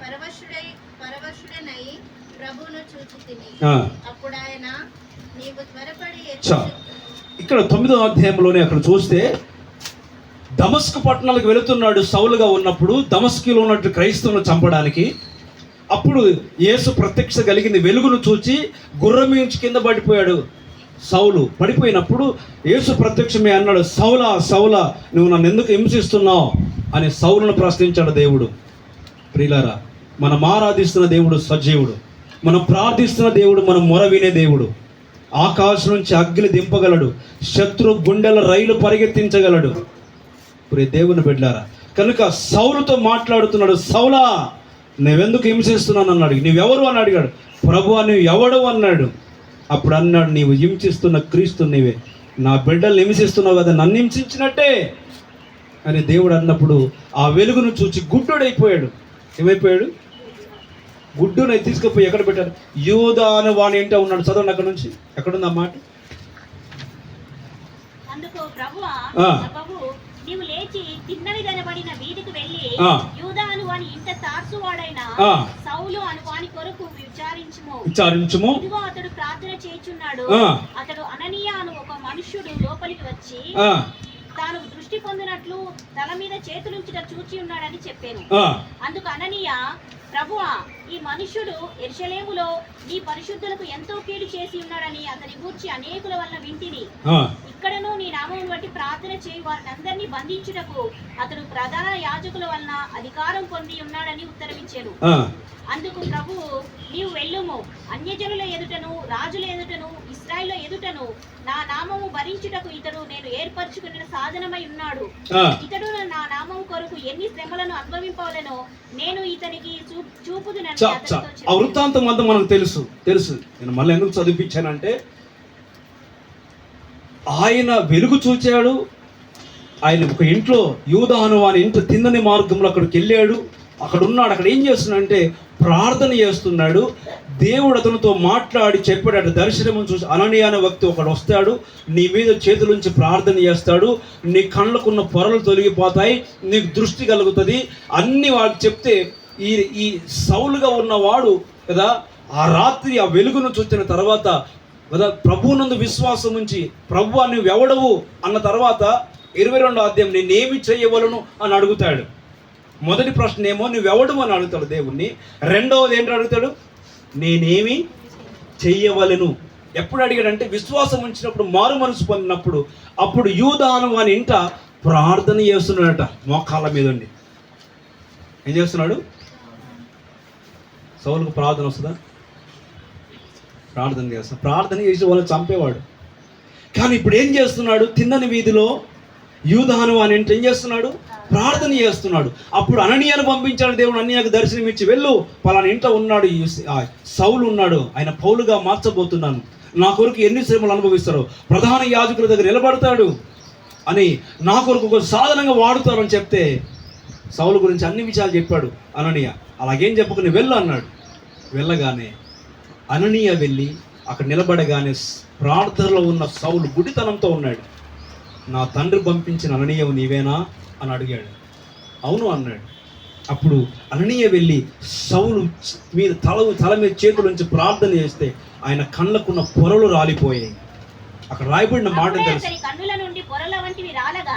పరవశుడనై ప్రభువును చూచితిని. అప్పుడు ఆయన, నీవు త్వరపడి ఇక్కడ 9వ అధ్యాయంలోనే అక్కడ చూస్తే దమస్కు పట్టణాలకు వెళుతున్నాడు సౌలుగా ఉన్నప్పుడు, దమస్కులో ఉన్నట్టు క్రైస్తవులను చంపడానికి. అప్పుడు యేసు ప్రత్యక్ష కలిగింది, వెలుగును చూచి గుర్రం నుంచి కింద పడిపోయాడు సౌలు. పడిపోయినప్పుడు యేసు ప్రత్యక్షమే అన్నాడు, సౌలా సౌలా నువ్వు నన్ను ఎందుకు హింసిస్తున్నావు అని సౌలును ప్రశ్నించాడు దేవుడు. ప్రియులారా, మనం ఆరాధిస్తున్న దేవుడు సజీవుడు, మనం ప్రార్థిస్తున్న దేవుడు, మనం మొర వినే దేవుడు. ఆకాశం నుంచి అగ్ని దింపగలడు, శత్రు గుండెల రైలు పరిగెత్తించగలడు. ఇప్పుడు దేవుని బిడ్డారా, కనుక సౌలుతో మాట్లాడుతున్నాడు, సౌలా నువ్వెందుకు హింసిస్తున్నాను అన్నాడు. నువ్వెవరు అని అడిగాడు. ప్రభు నువ్వు ఎవడు అన్నాడు. అప్పుడు అన్నాడు, నీవు హింసిస్తున్న క్రీస్తు నీవే, నా బిడ్డల్ని హింసిస్తున్నావు కదా, నన్ను హింసించినట్టే అని దేవుడు అన్నప్పుడు ఆ వెలుగును చూచి గుడ్డోడైపోయాడు. ఏమైపోయాడు? గుడ్డుని తీసుకుపోయి ఎక్కడ పెట్టాడు? యూదా అని వాని ఏంటో ఉన్నాడు. చదవండి అక్కడ నుంచి, ఎక్కడుంది ఆ మాట? అందుకు ప్రభువా, నీవు లేచి తిన్నవి కనబడిన వీధికి వెళ్ళి యూదా అను వాని ఇంట తార్సువాడైన సౌలు అను వాని కొరకు విచారించుము. ఇదిగో అతడు ప్రార్థన చేయుచున్నాడు. అతడు అననీయ అను ఒక మనుష్యుడు లోపలికి వచ్చి తాను దృష్టి పొందినట్లు తల మీద చేతులుంచుట చూచి ఉన్నాడని చెప్పాను. అందుకు అననీయ, ప్రభువా, ఈ మనుష్యుడు యెరూషలేములో నీ పరిశుద్ధులకు ఎంతో కీడు చేసి ఉన్నాడని అతని గూర్చి అనేకుల వలన వింటిని. ఇక్కడను నీ నామమును బట్టి ప్రార్థన చేయి వారిని అందరినీ బంధించుటకు అతడు ప్రధాన యాజకుల వలన అధికారం పొంది ఉన్నాడని ఉత్తరమిచ్చాను. అందుకు ప్రభువు, నీవు వెళ్ళుము, అన్యజనుల ఎదుటను రాజుల ఎదుటను ఇశ్రాయేలు ఎదుటను నా నామము భరించుటకు ఇతడు నేను ఏర్పరచుకున్న సాధనమై ఉన్నాడు. ఇతడు నా నామము కొరకు ఎన్ని శ్రమలను అనుభవింపవలెనో నేను ఇతనికి చూపుదునని అతనితో చెప్పాను. ఆ వృత్తాంతం అంతా మనకు తెలుసు. నేను మళ్ళీ ఎందుకు చదివించానంటే, ఆయన వెలుగు చూచాడు. ఆయన ఒక ఇంట్లో, యూదా అను వాని ఇంట్లో తిన్నని మార్గంలో అక్కడికి వెళ్ళాడు. అక్కడ ఉన్నాడు. అక్కడ ఏం చేస్తున్నాడంటే ప్రార్థన చేస్తున్నాడు. దేవుడు అతనితో మాట్లాడి చెప్పాడు. దర్శనం చూసి అననీయ అనే వ్యక్తి ఒకడు వస్తాడు, నీ మీద చేతులుంచి ప్రార్థన చేస్తాడు, నీ కళ్ళకున్న పొరలు తొలగిపోతాయి, నీకు దృష్టి కలుగుతుంది అన్ని వాడికి చెప్తే ఈ సౌలుగా ఉన్నవాడు కదా ఆ రాత్రి ఆ వెలుగును చూసిన తర్వాత కదా ప్రభువునందు విశ్వాసం ఉంచి, ప్రభు నువ్వు ఎవడవు అన్న తర్వాత 22వ అధ్యాయం నేనేమి చేయవలను అని అడుగుతాడు. మొదటి ప్రశ్న ఏమో నువ్వెవడు అని అడుగుతాడు దేవుణ్ణి. రెండవది ఏంటో అడుగుతాడు, నేనేమి చెయ్యవలను. ఎప్పుడు అడిగాడంటే విశ్వాసం ఉంచినప్పుడు, మారు మనసు పొందినప్పుడు. అప్పుడు యూదా అను వాని ఇంట ప్రార్థన చేస్తున్నాడట మోకాళ్ళ మీద ఉండి. ఏం చేస్తున్నాడు? సౌలుకు ప్రార్థన వస్తుందా? ప్రార్థన చేస్తాడు. ప్రార్థన చేసి వాళ్ళని చంపేవాడు. కానీ ఇప్పుడు ఏం చేస్తున్నాడు? తిన్నని వీధిలో యూదాను అని ఏం చేస్తున్నాడు? ప్రార్థన చేస్తున్నాడు. అప్పుడు అననీయను పంపించాడు దేవుడు. అననీయకు దర్శనం ఇచ్చి, వెళ్ళు, పలానా ఇంట్లో ఉన్నాడు, సౌలు ఉన్నాడు, ఆయన పౌలుగా మార్చబోతున్నాను, నా కొరకు ఎన్ని శ్రమలు అనుభవిస్తారో, ప్రధాన యాజకుల దగ్గర నిలబడతాడు అని, నా కొరకు ఒక సాధనంగా వాడుతారని చెప్తే, సౌలు గురించి అన్ని విషయాలు చెప్పాడు అననీయ. అలాగేం చెప్పుకుని వెళ్ళు అన్నాడు. వెళ్ళగానే అననీయ వెళ్ళి అక్కడ నిలబడగానే ప్రార్థనలో ఉన్న సౌలు గుడితనంతో ఉన్నాడు. నా తండ్రి పంపించిన అననీయవు నీవేనా అని అడిగాడు. అవును అన్నాడు. అప్పుడు అననీయ వెళ్ళి సౌలు మీద తల మీద చేతుల నుంచి ప్రార్థన చేస్తే ఆయన కళ్ళకున్న పొరలు రాలిపోయాయి. అక్కడ రాయబడిన మాట తెలుసు, కన్నుల నుండి పొరల వంటివి రాలగా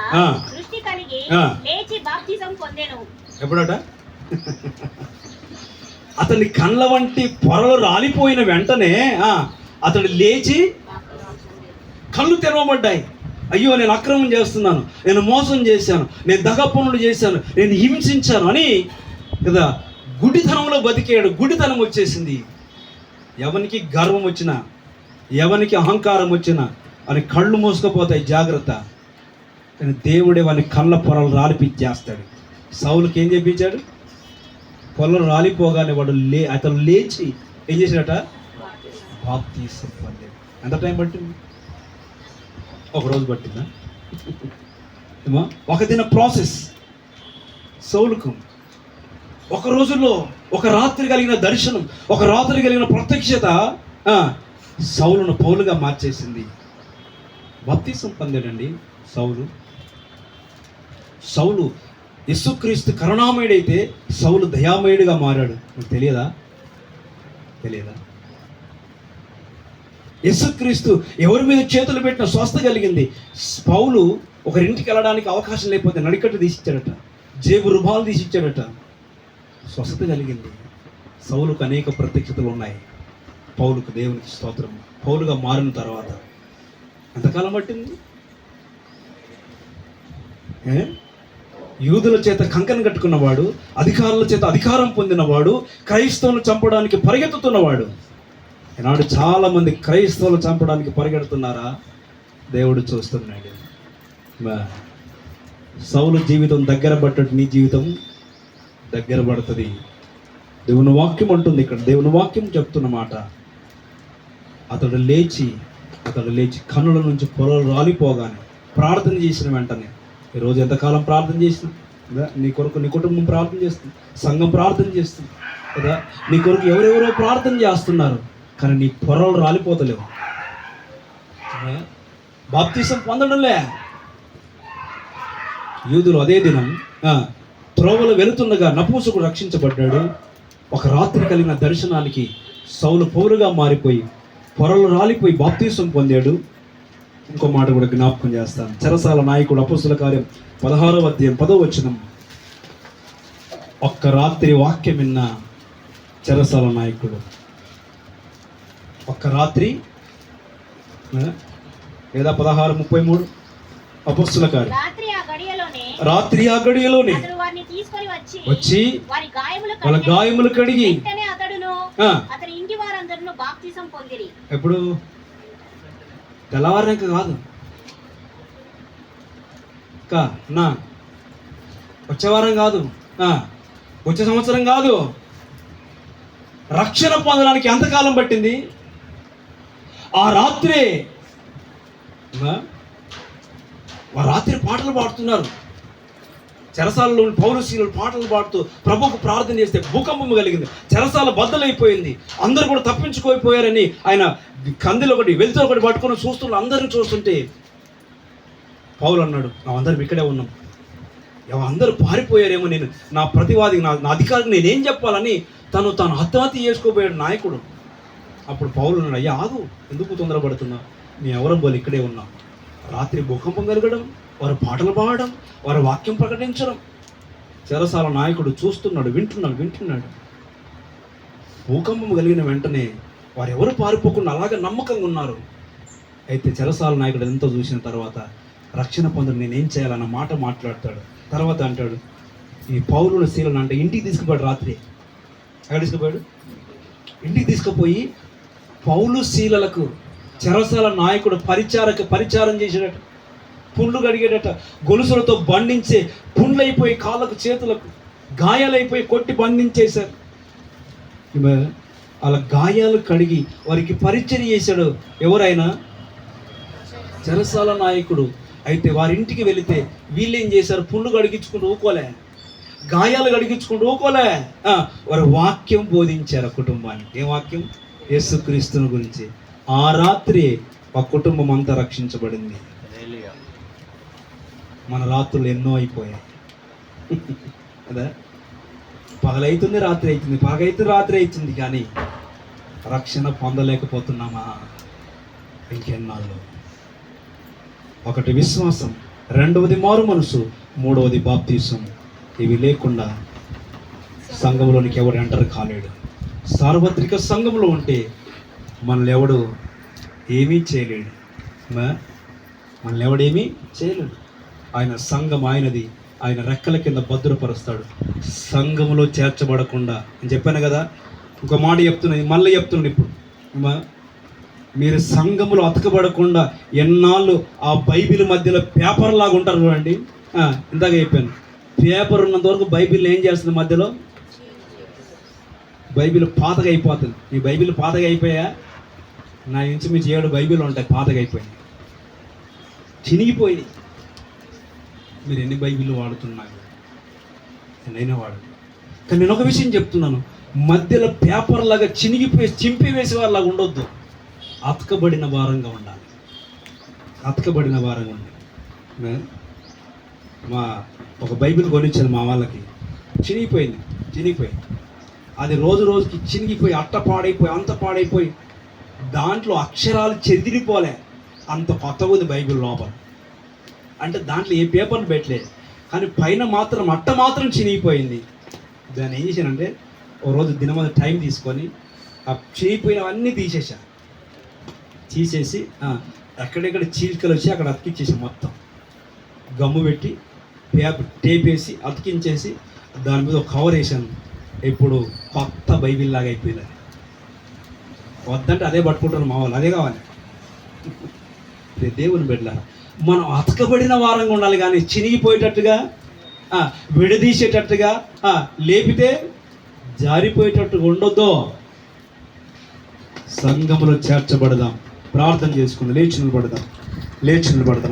దృష్టి కలిగి లేచి బాప్తిజం పొందెను. ఎప్పుడట? అతని కళ్ళ వంటి పొరలు రాలిపోయిన వెంటనే అతడు లేచి కళ్ళు తెరవబడ్డాయి. అయ్యో, నేను అక్రమం చేస్తున్నాను, నేను మోసం చేశాను, నేను దగ పనులు చేశాను, నేను హింసించాను అని కదా గుడితనంలో బతికాడు. గుడితనం వచ్చేసింది. ఎవరికి గర్వం వచ్చినా, ఎవరికి అహంకారం వచ్చినా అని కళ్ళు మూసుకుపోతాయి, జాగ్రత్త. కానీ దేవుడే వాని కళ్ళ పొరలు రాలిపించేస్తాడు. సౌలుకి ఏం చెప్పించాడు? పొరలు రాలిపోగానే వాడు అతను లేచి ఏం చేశాడట? బాప్తిసం పొందాడు. ఎంత టైం పట్టింది? ఒకరోజు పట్టిందా? ఏమో ఒక దిన ప్రాసెస్. సౌలుకు ఒక రోజుల్లో ఒక రాత్రి కలిగిన దర్శనం, ఒక రాత్రి కలిగిన ప్రత్యక్షత సౌలును పౌలుగా మార్చేసింది. బాప్తిసం పొందాడండి సౌలు. సౌలు యేసుక్రీస్తు కరుణామయుడైతే సౌలు దయామయుడిగా మారాడు. మీకు తెలియదా? యేసుక్రీస్తు ఎవరి మీద చేతులు పెట్టిన స్వస్థ కలిగింది. పౌలు ఒకరింటికి వెళ్ళడానికి అవకాశం లేకపోతే నడికట్టు తీసిచ్చాడట, జేబు రుమాలు తీసిచ్చాడట, స్వస్థత కలిగింది. సౌలుకు అనేక ప్రత్యక్షతలు ఉన్నాయి. పౌలుకు దేవునికి స్తోత్రం. పౌలుగా మారిన తర్వాత ఎంతకాలం పట్టింది? యూదుల చేత కంకణం కట్టుకున్నవాడు, అధికారుల చేత అధికారం పొందినవాడు, క్రైస్తవులు చంపడానికి పరిగెత్తుతున్నవాడు. ఈనాడు చాలామంది క్రైస్తవులు చంపడానికి పరిగెడుతున్నారా? దేవుడు చూస్తున్నాడు. సౌలు జీవితం దగ్గర పడ్డట్టు నీ జీవితం దగ్గర పడుతుంది. దేవుని వాక్యం అంటుంది ఇక్కడ, దేవుని వాక్యం చెప్తున్న మాట. అతడు లేచి కన్నుల నుంచి పొరలు రాలిపోగానే ప్రార్థన చేసిన వెంటనే, ఈరోజు ఎంతకాలం ప్రార్థన చేసిన కదా, నీ కొరకు నీ కుటుంబం ప్రార్థన చేస్తుంది, సంఘం ప్రార్థన చేస్తుంది కదా, నీ కొరకు ఎవరెవరో ప్రార్థన చేస్తున్నారు, కానీ నీ పొరలు రాలిపోతలేవు. బాప్తిసం పొందడంలే. యూదులు అదే దినం త్రోవలు వెళుతుండగా నపుంసకుడు రక్షించబడ్డాడు. ఒక రాత్రి కలిగిన దర్శనానికి సౌలు పౌలుగా మారిపోయి పొరలు రాలిపోయి బాప్తిసం పొందాడు. ఇంకో మాట కూడా జ్ఞాపకం చేస్తాను. చెరసాల నాయకుడు అపొస్తలుల కార్యం 16వ అధ్యాయం 10వ వచనం. ఒక్క రాత్రి వాక్యం విన్న చెరసాల నాయకుడు ఒక్క రాత్రి లేదా 16:33 అపొస్తలుల కార్యం. రాత్రి ఆ గడియలోనే వచ్చి వాళ్ళ గాయములు కడిగి ఎప్పుడు తెల్లవారినాక కాదు, నా వచ్చే వారం కాదు, వచ్చే సంవత్సరం కాదు. రక్షణ పొందడానికి ఎంతకాలం పట్టింది? ఆ రాత్రే రాత్రి పాటలు పాడుతున్నారు. చెరసాలలో పౌరసీలు పాటలు పాడుతూ ప్రభువుకు ప్రార్థన చేస్తే భూకంపం కలిగింది. చెరసాల బద్దలైపోయింది. అందరూ కూడా తప్పించుకోపోయారని ఆయన కందిలో ఒకటి వెళ్తూ ఒకటి పట్టుకొని చూస్తున్నారు. అందరిని చూస్తుంటే పౌలు అన్నాడు, అందరం ఇక్కడే ఉన్నాం, అందరూ పారిపోయారేమో, నేను నా ప్రతివాది నా అధికారికి నేనేం చెప్పాలని తాను ఆత్మహత్య చేసుకోబోయాడు నాయకుడు. అప్పుడు పౌలు అన్నాడు, అయ్యా ఆగు, ఎందుకు తొందరపడుతున్నా, మేము ఎవరం వాళ్ళు ఇక్కడే ఉన్నాం. రాత్రి భూకంపం కలగడం, వారు పాటలు పాడడం, వారు వాక్యం ప్రకటించడం. చెరసాల నాయకుడు చూస్తున్నాడు, వింటున్నాడు. భూకంపం కలిగిన వెంటనే వారు ఎవరు పారిపోకుండా అలాగే నమ్మకంగా ఉన్నారు. అయితే చెరసాల నాయకుడు ఎంతో చూసిన తర్వాత రక్షణ పొందడం నేనేం చేయాలన్న మాట మాట్లాడతాడు. తర్వాత అంటాడు, ఈ పౌలుల శీలను అంటే ఇంటికి తీసుకుపోయాడు రాత్రి. ఎక్కడ తీసుకుపోయాడు? ఇంటికి తీసుకుపోయి పౌలు శీలలకు చెరసాల నాయకుడు పరిచారం చేసేటట, పుండ్లు కడిగేటట, గొలుసులతో బంధించే, పుండ్లైపోయి కాళ్ళకు చేతులకు గాయాలైపోయి కొట్టి బంధించేశారు. అలా గాయాలు కడిగి వారికి పరిచయం చేశాడు ఎవరైనా? చెరసాల నాయకుడు. అయితే వారింటికి వెళితే వీళ్ళేం చేశారు? పుండ్లు కడిగించుకుంటూ ఊకోలే, గాయాలు కడిగించుకుంటూ ఊకోలే, వారు వాక్యం బోధించారు కుటుంబానికి. ఏ వాక్యం? యేసుక్రీస్తుని గురించి. ఆ రాత్రి ఆ కుటుంబం అంతా రక్షించబడింది. మన రాత్రులు ఎన్నో అయిపోయాయి కదా. పగలైతుంది రాత్రి అవుతుంది, పగైతే రాత్రి అవుతుంది, కానీ రక్షణ పొందలేకపోతున్నామా? ఇంకెన్నాళ్ళు? ఒకటి విశ్వాసం, రెండవది మారు మనసు, మూడవది బాప్తీసం. ఇవి లేకుండా సంఘంలోనికి ఎవడు ఎంటర్ కాలేడు. సార్వత్రిక సంఘంలో ఉంటే మనల్ని ఎవడు ఏమీ చేయలేడు. మనల్ని ఎవడేమీ చేయలేడు. ఆయన సంఘం ఆయనది, ఆయన రెక్కల కింద భద్రపరుస్తాడు. సంఘంలో చేర్చబడకుండా అని చెప్పాను కదా. ఒక మాట చెప్తున్నాను, మళ్ళీ చెప్తున్నాను ఇప్పుడు. మీరు సంఘములో అతకబడకుండా ఎన్నాళ్ళు ఆ బైబిల్ మధ్యలో పేపర్ లాగా ఉంటారు చూడండి. ఇందాక చెప్పాను, పేపర్ ఉన్నంత వరకు బైబిల్ ఏం చేస్తుంది? మధ్యలో బైబిల్ పాతగా అయిపోతుంది. ఈ బైబిల్ పాతగా అయిపోయా? నా ఇంచుమించు 7 బైబిల్ ఉంటాయి పాతగా అయిపోయినాయి, చినిగిపోయినాయి. మీరు ఎన్ని బైబిల్ వాడుతున్నారు? నేనైనా వాడు. కానీ నేను ఒక విషయం చెప్తున్నాను, మధ్యలో పేపర్ లాగా చినిగిపోయి చింపి వేసే వాళ్ళలాగా ఉండొద్దు. అతకబడిన వారంగా ఉండాలి. అతకబడిన వారంగా ఉండాలి. మా ఒక బైబిల్ కొనిచ్చాను మా వాళ్ళకి, చినిగిపోయింది. అది రోజు రోజుకి చినిగిపోయి అట్ట పాడైపోయి అంత పాడైపోయి దాంట్లో అక్షరాలు చెదిరిపోలే, అంత కొత్తగా ఉంది బైబిల్ లోపల. అంటే దాంట్లో ఏ పేపర్లు పెట్టలేదు, కానీ పైన మాత్రం అట్ట మాత్రం చినిగిపోయింది. దాన్ని ఏం చేశానంటే ఓ రోజు దినమంతా టైం తీసుకొని ఆ చినిగిపోయినవన్నీ తీసేసి ఎక్కడెక్కడ చీలికలు వచ్చి అక్కడ అతికించేసాం. మొత్తం గమ్ము పెట్టి టేప్ వేసి అతికించేసి దాని మీద ఒక కవర్ వేసాను. ఇప్పుడు కొత్త బైబిల్ లాగా అయిపోయింది. వద్దంటే అదే పట్టుకుంటారు మా వాళ్ళు, అదే కావాలి. దేవుని బిడ్డ, మనం అతకబడిన వారంగా ఉండాలి, కానీ చినిగిపోయేటట్టుగా విడదీసేటట్టుగా లేపితే జారిపోయేటట్టుగా ఉండొద్దు. సంఘములో చేర్చబడదాం. ప్రార్థన చేసుకుని లేచి నిలబడదాం.